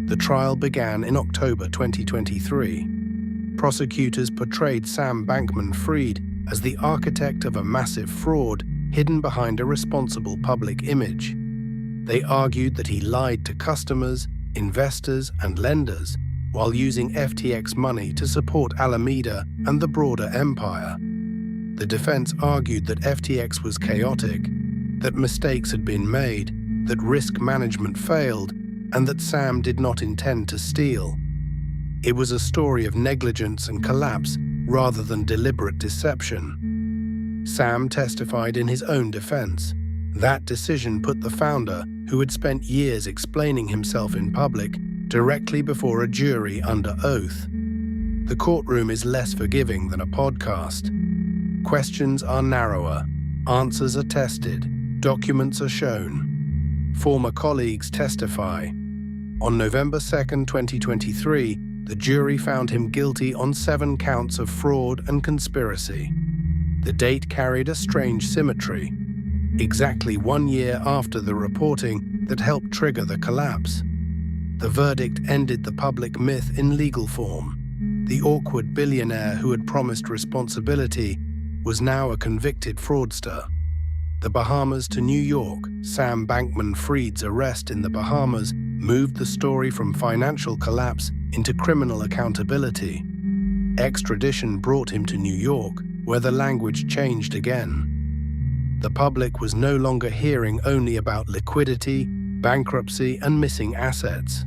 The trial began in October 2023. Prosecutors portrayed Sam Bankman-Fried as the architect of a massive fraud hidden behind a responsible public image. They argued that he lied to customers, investors, and lenders while using FTX money to support Alameda and the broader empire. The defense argued that FTX was chaotic, that mistakes had been made, that risk management failed, and that Sam did not intend to steal. It was a story of negligence and collapse rather than deliberate deception. Sam testified in his own defense. That decision put the founder, who had spent years explaining himself in public, directly before a jury under oath. The courtroom is less forgiving than a podcast. Questions are narrower, answers are tested, documents are shown. Former colleagues testify. On November 2, 2023, the jury found him guilty on 7 counts of fraud and conspiracy. The date carried a strange symmetry. Exactly 1 year after the reporting that helped trigger the collapse. The verdict ended the public myth in legal form. The awkward billionaire who had promised responsibility was now a convicted fraudster. The Bahamas to New York, Sam Bankman-Fried's arrest in the Bahamas moved the story from financial collapse into criminal accountability. Extradition brought him to New York, where the language changed again. The public was no longer hearing only about liquidity, bankruptcy, and missing assets.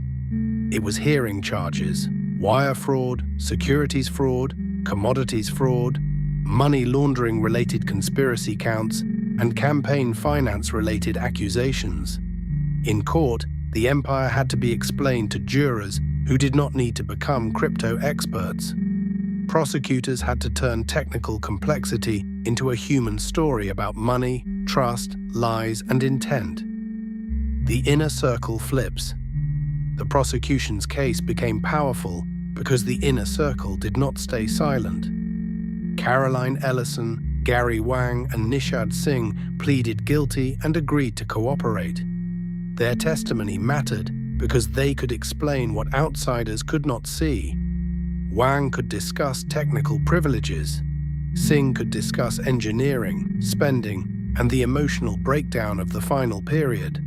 It was hearing charges, wire fraud, securities fraud, commodities fraud, money laundering-related conspiracy counts, and campaign finance-related accusations. In court, the empire had to be explained to jurors who did not need to become crypto experts. Prosecutors had to turn technical complexity into a human story about money, trust, lies, and intent. The inner circle flips. The prosecution's case became powerful because the inner circle did not stay silent. Caroline Ellison, Gary Wang, and Nishad Singh pleaded guilty and agreed to cooperate. Their testimony mattered because they could explain what outsiders could not see. Wang could discuss technical privileges. Singh could discuss engineering, spending, and the emotional breakdown of the final period.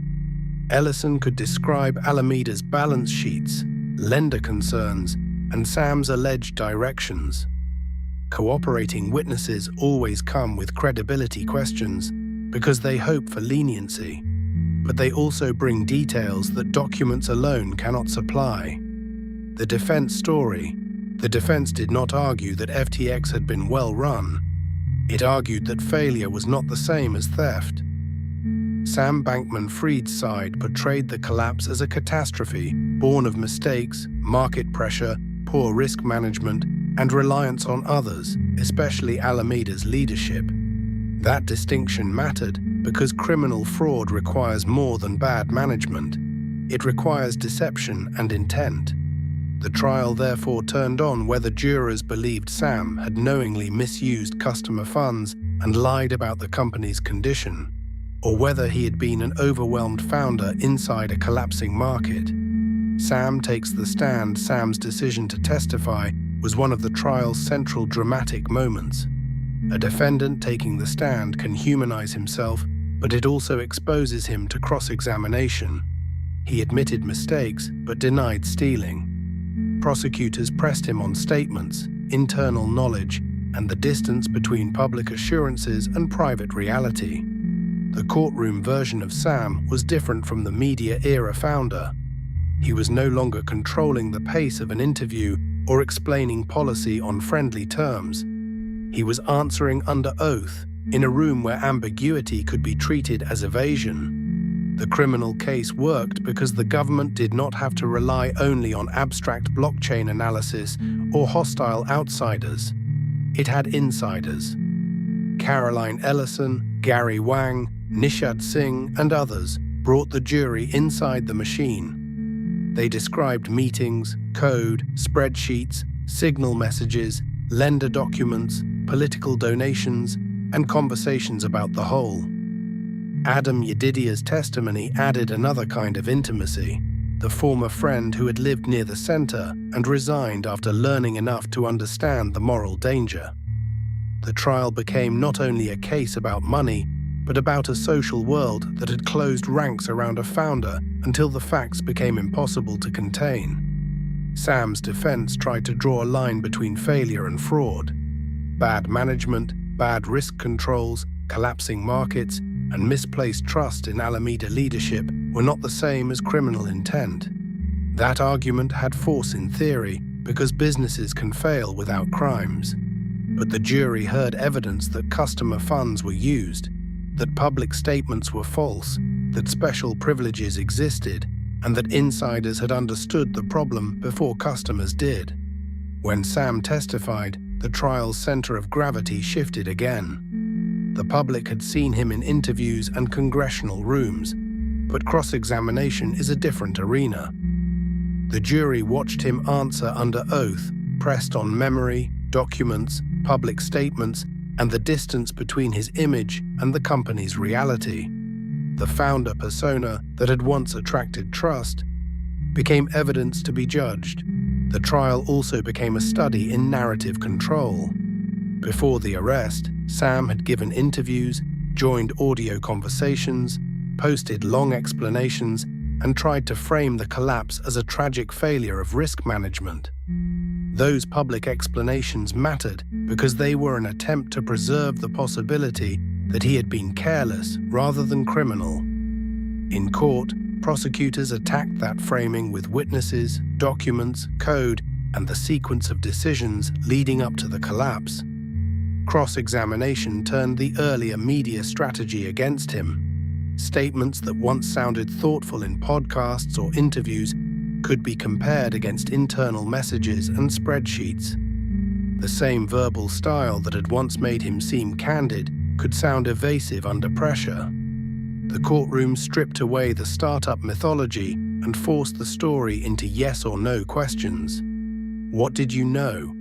Ellison could describe Alameda's balance sheets, lender concerns, and Sam's alleged directions. Cooperating witnesses always come with credibility questions because they hope for leniency, but they also bring details that documents alone cannot supply. The defense story. The defense did not argue that FTX had been well run. It argued that failure was not the same as theft. Sam Bankman-Fried's side portrayed the collapse as a catastrophe born of mistakes, market pressure, poor risk management, and reliance on others, especially Alameda's leadership. That distinction mattered because criminal fraud requires more than bad management. It requires deception and intent. The trial therefore turned on whether jurors believed Sam had knowingly misused customer funds and lied about the company's condition, or whether he had been an overwhelmed founder inside a collapsing market. Sam takes the stand. Sam's decision to testify was one of the trial's central dramatic moments. A defendant taking the stand can humanize himself, but it also exposes him to cross-examination. He admitted mistakes, but denied stealing. Prosecutors pressed him on statements, internal knowledge, and the distance between public assurances and private reality. The courtroom version of Sam was different from the media-era founder. He was no longer controlling the pace of an interview or explaining policy on friendly terms. He was answering under oath, in a room where ambiguity could be treated as evasion. The criminal case worked because the government did not have to rely only on abstract blockchain analysis or hostile outsiders. It had insiders. Caroline Ellison, Gary Wang, Nishad Singh, and others brought the jury inside the machine. They described meetings, code, spreadsheets, signal messages, lender documents, political donations, and conversations about the whole. Adam Yedidia's testimony added another kind of intimacy, the former friend who had lived near the center and resigned after learning enough to understand the moral danger. The trial became not only a case about money, but about a social world that had closed ranks around a founder until the facts became impossible to contain. Sam's defense tried to draw a line between failure and fraud. Bad management, bad risk controls, collapsing markets, and misplaced trust in Alameda leadership were not the same as criminal intent. That argument had force in theory because businesses can fail without crimes. But the jury heard evidence that customer funds were used, that public statements were false, that special privileges existed, and that insiders had understood the problem before customers did. When Sam testified, the trial's center of gravity shifted again. The public had seen him in interviews and congressional rooms, but cross-examination is a different arena. The jury watched him answer under oath, pressed on memory, documents, public statements, and the distance between his image and the company's reality. The founder persona that had once attracted trust became evidence to be judged. The trial also became a study in narrative control. Before the arrest, Sam had given interviews, joined audio conversations, posted long explanations, and tried to frame the collapse as a tragic failure of risk management. Those public explanations mattered because they were an attempt to preserve the possibility that he had been careless rather than criminal. In court, prosecutors attacked that framing with witnesses, documents, code, and the sequence of decisions leading up to the collapse. Cross-examination turned the earlier media strategy against him. Statements that once sounded thoughtful in podcasts or interviews could be compared against internal messages and spreadsheets. The same verbal style that had once made him seem candid could sound evasive under pressure. The courtroom stripped away the startup mythology and forced the story into yes or no questions. What did you know?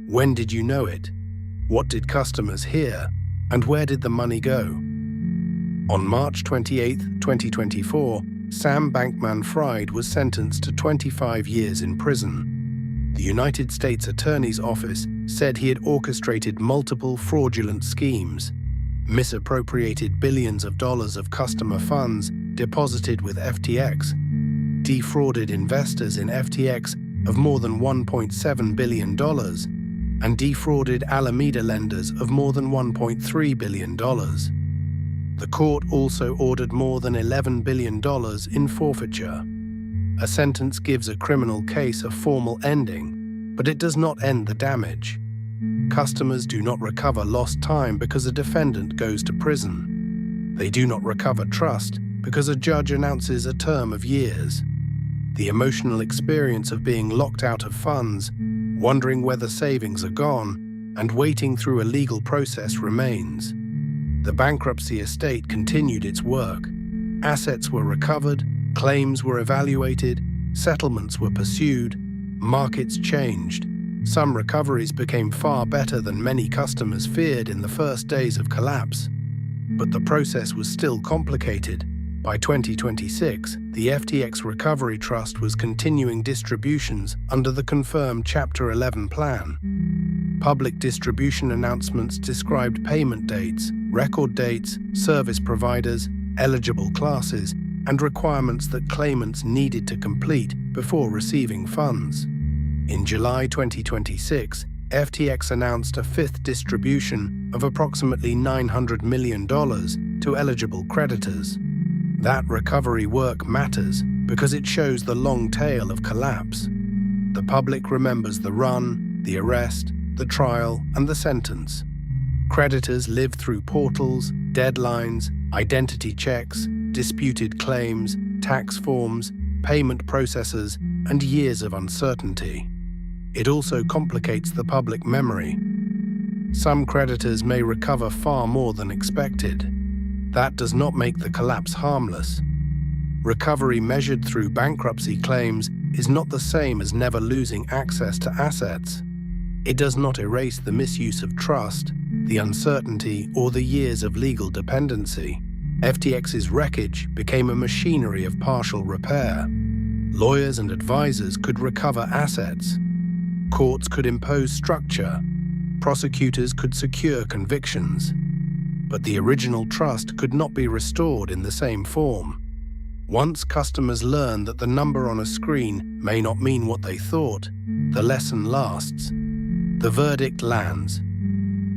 When did you know it? What did customers hear? And where did the money go? On March 28, 2024, Sam Bankman-Fried was sentenced to 25 years in prison. The United States Attorney's Office said he had orchestrated multiple fraudulent schemes, misappropriated billions of dollars of customer funds deposited with FTX, defrauded investors in FTX of more than $1.7 billion, and defrauded Alameda lenders of more than $1.3 billion. The court also ordered more than $11 billion in forfeiture. A sentence gives a criminal case a formal ending, but it does not end the damage. Customers do not recover lost time because a defendant goes to prison. They do not recover trust because a judge announces a term of years. The emotional experience of being locked out of funds, wondering whether savings are gone, and waiting through a legal process remains. The bankruptcy estate continued its work. Assets were recovered, claims were evaluated, settlements were pursued, markets changed. Some recoveries became far better than many customers feared in the first days of collapse. But the process was still complicated. By 2026, the FTX Recovery Trust was continuing distributions under the confirmed Chapter 11 plan. Public distribution announcements described payment dates, record dates, service providers, eligible classes, and requirements that claimants needed to complete before receiving funds. In July 2026, FTX announced a fifth distribution of approximately $900 million to eligible creditors. That recovery work matters because it shows the long tail of collapse. The public remembers the run, the arrest, the trial, and the sentence. Creditors live through portals, deadlines, identity checks, disputed claims, tax forms, payment processors, and years of uncertainty. It also complicates the public memory. Some creditors may recover far more than expected. That does not make the collapse harmless. Recovery measured through bankruptcy claims is not the same as never losing access to assets. It does not erase the misuse of trust, the uncertainty, or the years of legal dependency. FTX's Wreckage became a machinery of partial repair. Lawyers and advisors could recover assets. Courts could impose structure. prosecutors could secure convictions. But the original trust could not be restored in the same form. Once customers learn that the number on a screen may not mean what they thought, the lesson lasts. The verdict lands.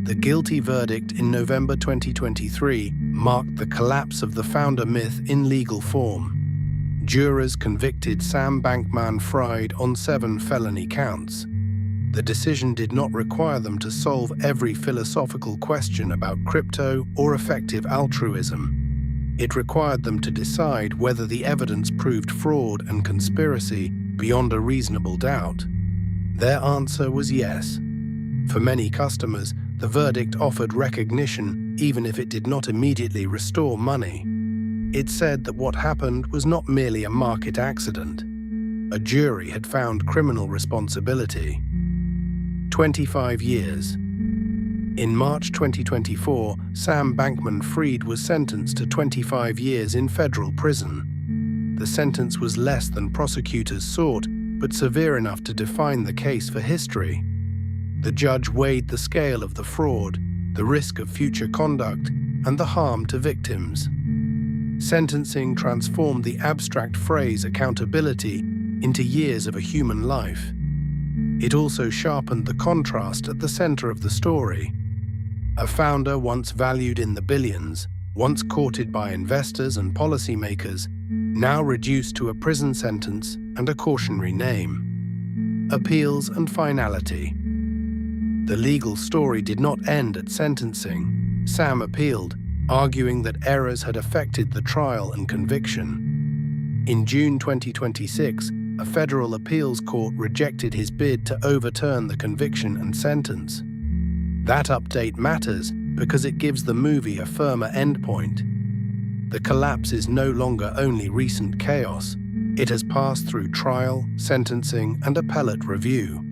The guilty verdict in November 2023 marked the collapse of the founder myth in legal form. Jurors convicted Sam Bankman-Fried on 7 felony counts. The decision did not require them to solve every philosophical question about crypto or effective altruism. It required them to decide whether the evidence proved fraud and conspiracy beyond a reasonable doubt. Their answer was yes. For many customers, the verdict offered recognition even if it did not immediately restore money. It said that what happened was not merely a market accident. A jury had found criminal responsibility. 25 years. In March 2024, Sam Bankman-Fried was sentenced to 25 years in federal prison. The sentence was less than prosecutors sought, but severe enough to define the case for history. The judge weighed the scale of the fraud, the risk of future conduct, and the harm to victims. Sentencing transformed the abstract phrase accountability into years of a human life. It also sharpened the contrast at the center of the story. A founder once valued in the billions, once courted by investors and policymakers, now reduced to a prison sentence and a cautionary name. Appeals and finality. The legal story did not end at sentencing. Sam appealed, arguing that errors had affected the trial and conviction. In June 2026, a federal appeals court rejected his bid to overturn the conviction and sentence. That update matters because it gives the movie a firmer endpoint. The collapse is no longer only recent chaos. It has passed through trial, sentencing, and appellate review.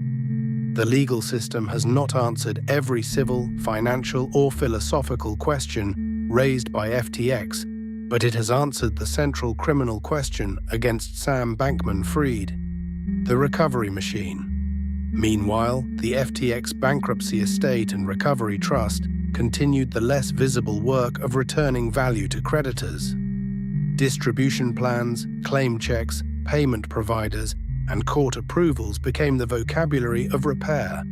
The legal system has not answered every civil, financial, or philosophical question raised by FTX, but it has answered the central criminal question against Sam Bankman-Fried: the recovery machine. Meanwhile, the FTX bankruptcy estate and recovery trust continued the less visible work of returning value to creditors. Distribution plans, claim checks, payment providers, and court approvals became the vocabulary of repair.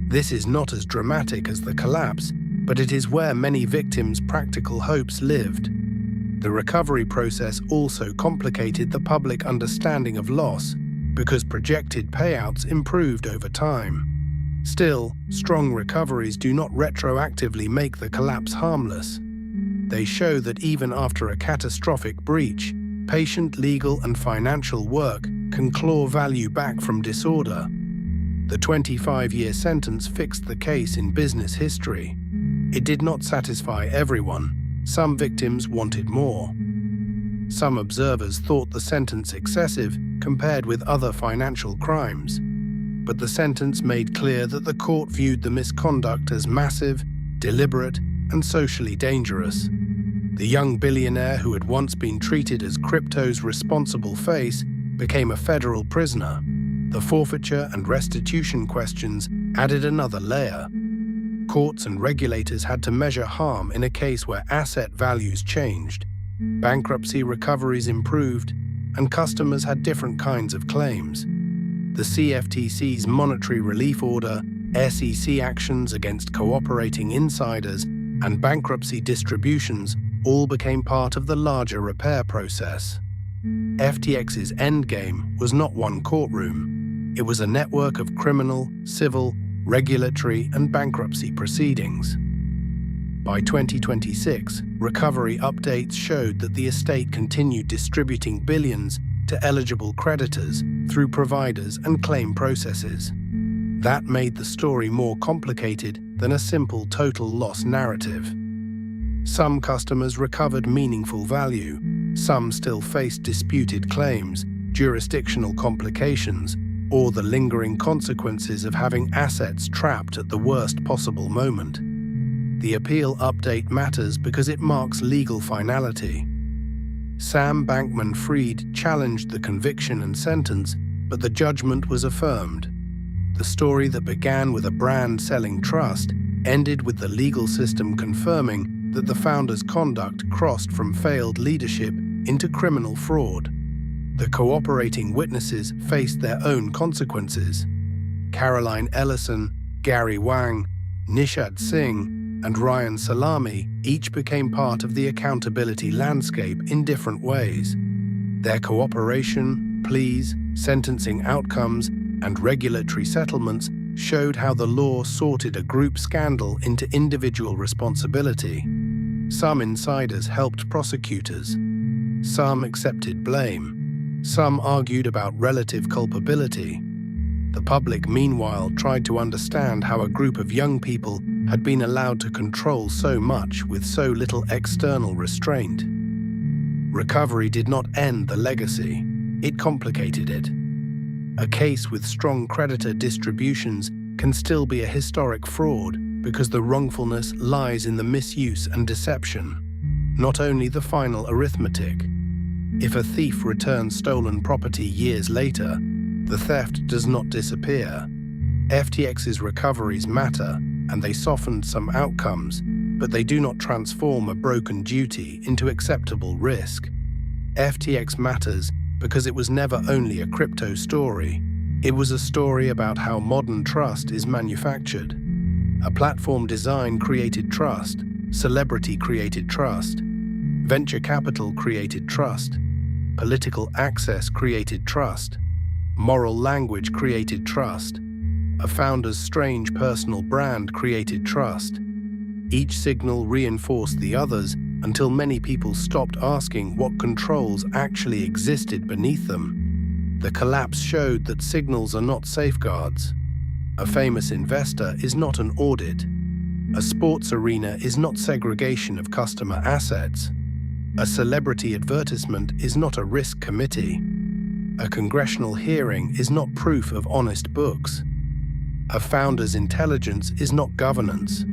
This is not as dramatic as the collapse, but it is where many victims' practical hopes lived. The recovery process also complicated the public understanding of loss because projected payouts improved over time. Still, strong recoveries do not retroactively make the collapse harmless. They show that even after a catastrophic breach, patient legal and financial work can claw value back from disorder. The 25-year sentence fixed the case in business history. It did not satisfy everyone. Some victims wanted more. Some observers thought the sentence excessive compared with other financial crimes. But the sentence made clear that the court viewed the misconduct as massive, deliberate, and socially dangerous. The young billionaire who had once been treated as crypto's responsible face became a federal prisoner. The forfeiture and restitution questions added another layer. Courts and regulators had to measure harm in a case where asset values changed, bankruptcy recoveries improved, and customers had different kinds of claims. The CFTC's monetary relief order, SEC actions against cooperating insiders, and bankruptcy distributions all became part of the larger repair process. FTX's endgame was not one courtroom. It was a network of criminal, civil, regulatory, and bankruptcy proceedings. By 2026, recovery updates showed that the estate continued distributing billions to eligible creditors through providers and claim processes. That made the story more complicated than a simple total loss narrative. Some customers recovered meaningful value. Some still faced disputed claims, jurisdictional complications, or the lingering consequences of having assets trapped at the worst possible moment. The appeal update matters because it marks legal finality. Sam Bankman-Fried challenged the conviction and sentence, but the judgment was affirmed. The story that began with a brand selling trust ended with the legal system confirming that the founders' conduct crossed from failed leadership into criminal fraud. The cooperating witnesses faced their own consequences. Caroline Ellison, Gary Wang, Nishad Singh, and Ryan Salami each became part of the accountability landscape in different ways. Their cooperation, pleas, sentencing outcomes, and regulatory settlements showed how the law sorted a group scandal into individual responsibility. Some insiders helped prosecutors. Some accepted blame. Some argued about relative culpability. The public, meanwhile, tried to understand how a group of young people had been allowed to control so much with so little external restraint. Recovery did not end the legacy. It complicated it. A case with strong creditor distributions can still be a historic fraud because the wrongfulness lies in the misuse and deception, not only the final arithmetic. If a thief returns stolen property years later, the theft does not disappear. FTX's recoveries matter, and they softened some outcomes, but they do not transform a broken duty into acceptable risk. FTX matters because it was never only a crypto story. It was a story about how modern trust is manufactured. A platform design created trust, celebrity created trust, venture capital created trust, political access created trust, moral language created trust, a founder's strange personal brand created trust. Each signal reinforced the others until many people stopped asking what controls actually existed beneath them. The collapse showed that signals are not safeguards. A famous investor is not an audit. A sports arena is not segregation of customer assets. A celebrity advertisement is not a risk committee. A congressional hearing is not proof of honest books. A founder's intelligence is not governance.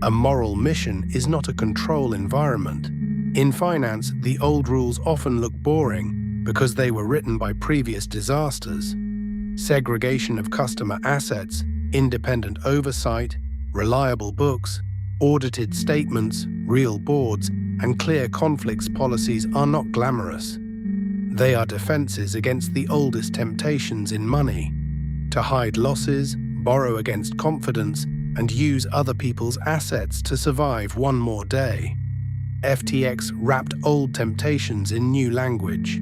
A moral mission is not a control environment. In finance, the old rules often look boring because they were written by previous disasters. Segregation of customer assets, independent oversight, reliable books, audited statements, real boards, and clear conflicts policies are not glamorous. They are defenses against the oldest temptations in money: to hide losses, borrow against confidence, and use other people's assets to survive one more day. FTX wrapped old temptations in new language.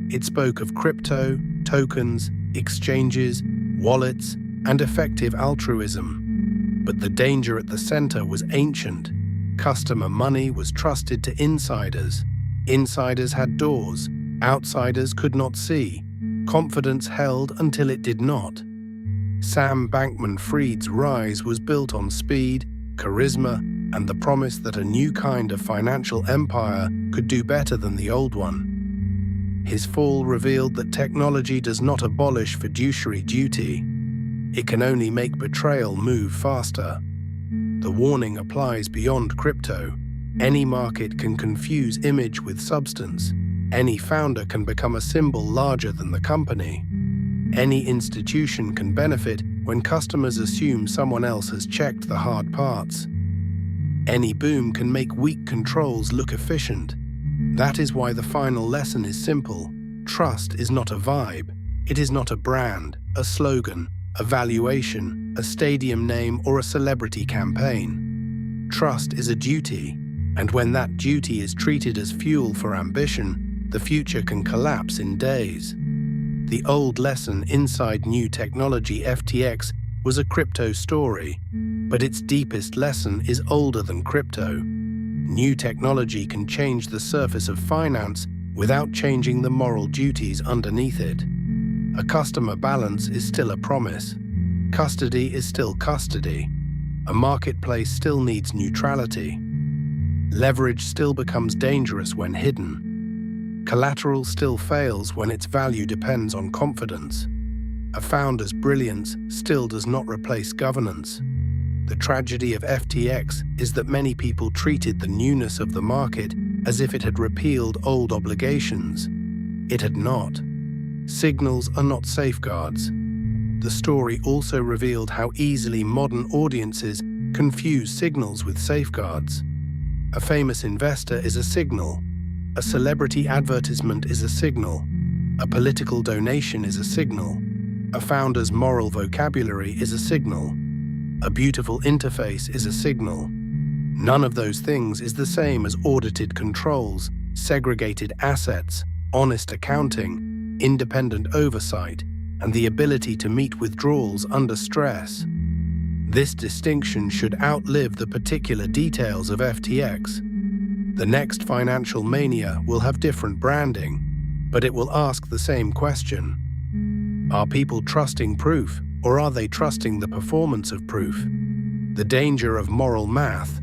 It spoke of crypto, tokens, exchanges, wallets, and effective altruism. But the danger at the center was ancient. Customer money was trusted to insiders. Insiders had doors. Outsiders could not see. Confidence held until it did not. Sam Bankman-Fried's rise was built on speed, charisma, and the promise that a new kind of financial empire could do better than the old one. His fall revealed that technology does not abolish fiduciary duty. It can only make betrayal move faster. The warning applies beyond crypto. Any market can confuse image with substance. Any founder can become a symbol larger than the company. Any institution can benefit when customers assume someone else has checked the hard parts. Any boom can make weak controls look efficient. That is why the final lesson is simple. Trust is not a vibe. It is not a brand, a slogan, a valuation, a stadium name, or a celebrity campaign. Trust is a duty, and when that duty is treated as fuel for ambition, the future can collapse in days. The old lesson inside new technology FTX was a crypto story, but its deepest lesson is older than crypto. New technology can change the surface of finance without changing the moral duties underneath it. A customer balance is still a promise. Custody is still custody. A marketplace still needs neutrality. Leverage still becomes dangerous when hidden. Collateral still fails when its value depends on confidence. A founder's brilliance still does not replace governance. The tragedy of FTX is that many people treated the newness of the market as if it had repealed old obligations. It had not. Signals are not safeguards. The story also revealed how easily modern audiences confuse signals with safeguards. A famous investor is a signal. A celebrity advertisement is a signal. A political donation is a signal. A founder's moral vocabulary is a signal. A beautiful interface is a signal. None of those things is the same as audited controls, segregated assets, honest accounting, independent oversight, and the ability to meet withdrawals under stress. This distinction should outlive the particular details of FTX. The next financial mania will have different branding, but it will ask the same question. Are people trusting proof, or are they trusting the performance of proof? The danger of moral math.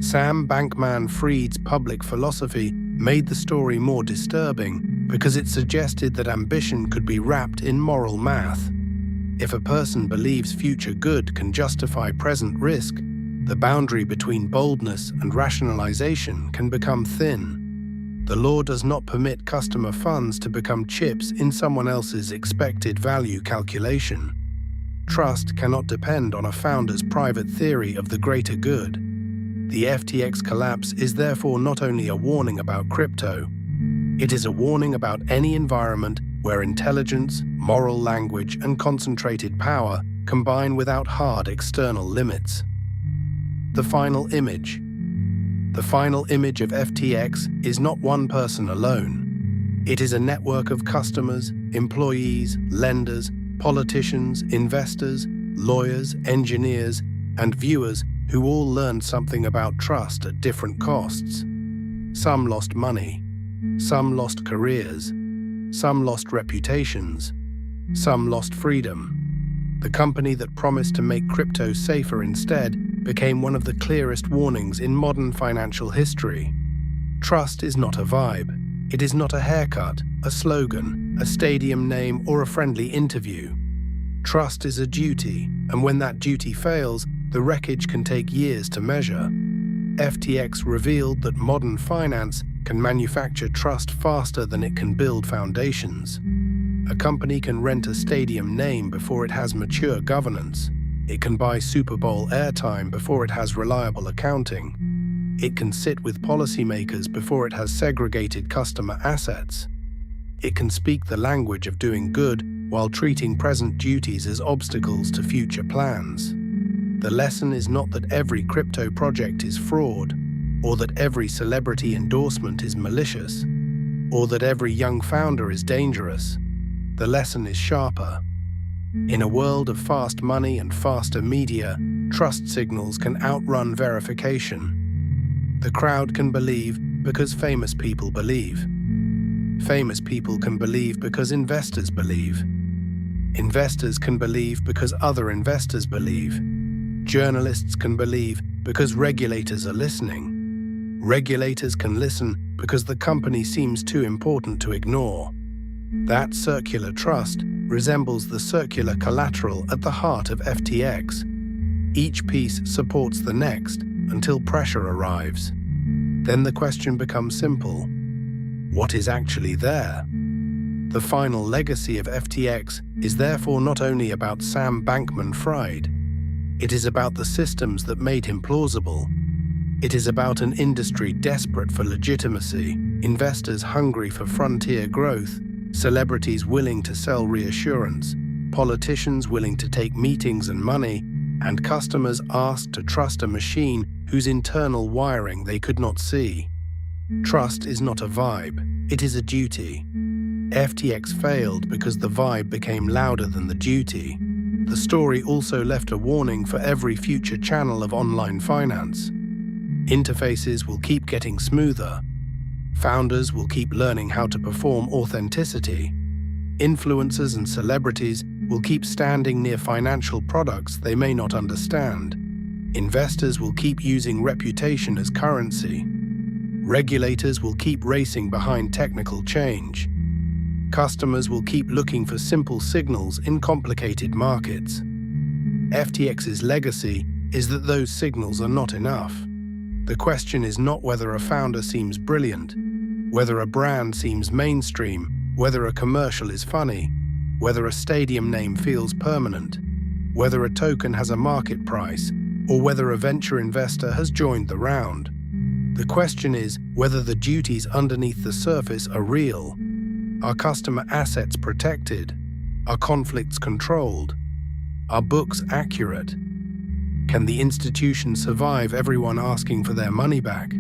Sam Bankman-Fried's public philosophy made the story more disturbing because it suggested that ambition could be wrapped in moral math. If a person believes future good can justify present risk, the boundary between boldness and rationalization can become thin. The law does not permit customer funds to become chips in someone else's expected value calculation. Trust cannot depend on a founder's private theory of the greater good. The FTX collapse is therefore not only a warning about crypto, it is a warning about any environment where intelligence, moral language, and concentrated power combine without hard external limits. The final image. The final image of FTX is not one person alone. It is a network of customers, employees, lenders, politicians, investors, lawyers, engineers, and viewers who all learned something about trust at different costs. Some lost money, some lost careers, some lost reputations, some lost freedom. The company that promised to make crypto safer instead became one of the clearest warnings in modern financial history. Trust is not a vibe. It is not a haircut, a slogan, a stadium name, or a friendly interview. Trust is a duty, and when that duty fails, the wreckage can take years to measure. FTX revealed that modern finance can manufacture trust faster than it can build foundations. A company can rent a stadium name before it has mature governance. It can buy Super Bowl airtime before it has reliable accounting. It can sit with policymakers before it has segregated customer assets. It can speak the language of doing good while treating present duties as obstacles to future plans. The lesson is not that every crypto project is fraud, or that every celebrity endorsement is malicious, or that every young founder is dangerous. The lesson is sharper. In a world of fast money and faster media, trust signals can outrun verification. The crowd can believe because famous people believe. Famous people can believe because investors believe. Investors can believe because other investors believe. Journalists can believe because regulators are listening. Regulators can listen because the company seems too important to ignore. That circular trust resembles the circular collateral at the heart of FTX. Each piece supports the next until pressure arrives. Then the question becomes simple. What is actually there? The final legacy of FTX is therefore not only about Sam Bankman-Fried. It is about the systems that made him plausible. It is about an industry desperate for legitimacy, investors hungry for frontier growth, celebrities willing to sell reassurance, politicians willing to take meetings and money, and customers asked to trust a machine whose internal wiring they could not see. Trust is not a vibe, it is a duty. FTX failed because the vibe became louder than the duty. The story also left a warning for every future channel of online finance. Interfaces will keep getting smoother. Founders will keep learning how to perform authenticity. Influencers and celebrities will keep standing near financial products they may not understand. Investors will keep using reputation as currency. Regulators will keep racing behind technical change. Customers will keep looking for simple signals in complicated markets. FTX's legacy is that those signals are not enough. The question is not whether a founder seems brilliant, whether a brand seems mainstream, whether a commercial is funny. whether a stadium name feels permanent, whether a token has a market price, or whether a venture investor has joined the round. The question is whether the duties underneath the surface are real. Are customer assets protected? Are conflicts controlled? Are books accurate? Can the institution survive everyone asking for their money back?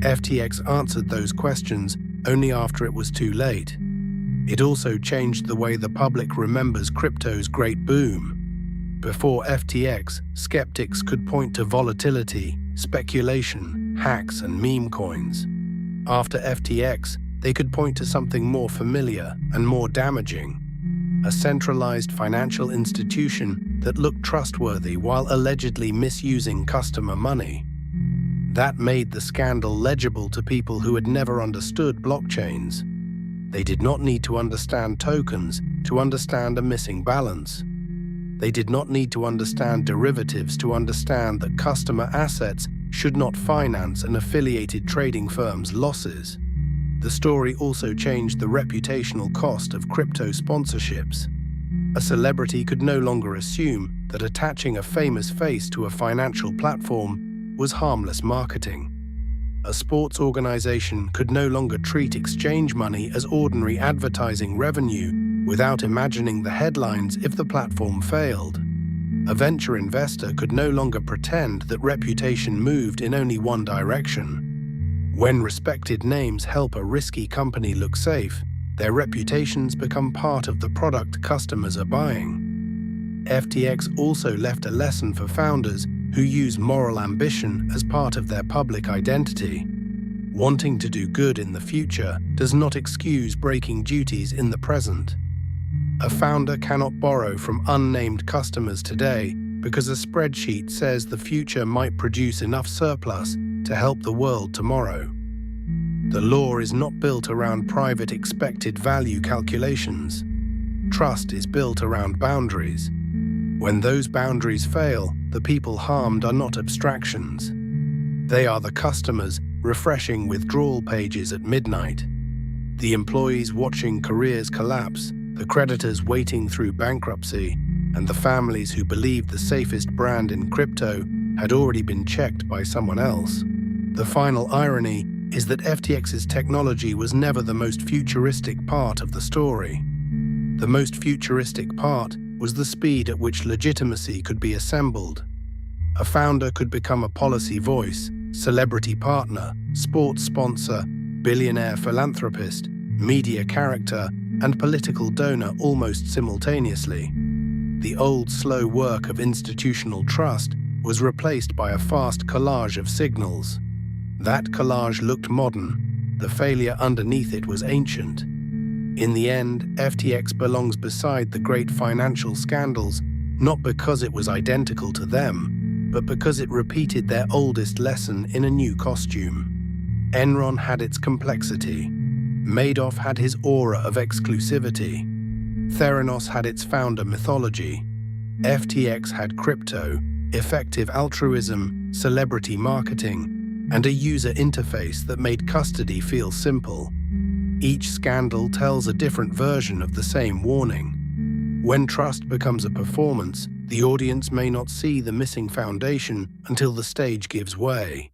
FTX answered those questions only after it was too late. It also changed the way the public remembers crypto's great boom. Before FTX, skeptics could point to volatility, speculation, hacks, and meme coins. After FTX, they could point to something more familiar and more damaging: a centralized financial institution that looked trustworthy while allegedly misusing customer money. That made the scandal legible to people who had never understood blockchains. They did not need to understand tokens to understand a missing balance. They did not need to understand derivatives to understand that customer assets should not finance an affiliated trading firm's losses. The story also changed the reputational cost of crypto sponsorships. A celebrity could no longer assume that attaching a famous face to a financial platform was harmless marketing. A sports organization could no longer treat exchange money as ordinary advertising revenue without imagining the headlines if the platform failed. A venture investor could no longer pretend that reputation moved in only one direction. When respected names help a risky company look safe, their reputations become part of the product customers are buying. FTX also left a lesson for founders who use moral ambition as part of their public identity. Wanting to do good in the future does not excuse breaking duties in the present. A founder cannot borrow from unnamed customers today because a spreadsheet says the future might produce enough surplus to help the world tomorrow. The law is not built around private expected value calculations. Trust is built around boundaries. When those boundaries fail, the people harmed are not abstractions. They are the customers refreshing withdrawal pages at midnight, the employees watching careers collapse, the creditors waiting through bankruptcy, and the families who believed the safest brand in crypto had already been checked by someone else. The final irony is that FTX's technology was never the most futuristic part of the story. The most futuristic part was the speed at which legitimacy could be assembled. A founder could become a policy voice, celebrity partner, sports sponsor, billionaire philanthropist, media character, and political donor almost simultaneously. The old, slow work of institutional trust was replaced by a fast collage of signals. That collage looked modern. The failure underneath it was ancient. In the end, FTX belongs beside the great financial scandals, not because it was identical to them, but because it repeated their oldest lesson in a new costume. Enron had its complexity. Madoff had his aura of exclusivity. Theranos had its founder mythology. FTX had crypto, effective altruism, celebrity marketing, and a user interface that made custody feel simple. Each scandal tells a different version of the same warning. When trust becomes a performance, the audience may not see the missing foundation until the stage gives way.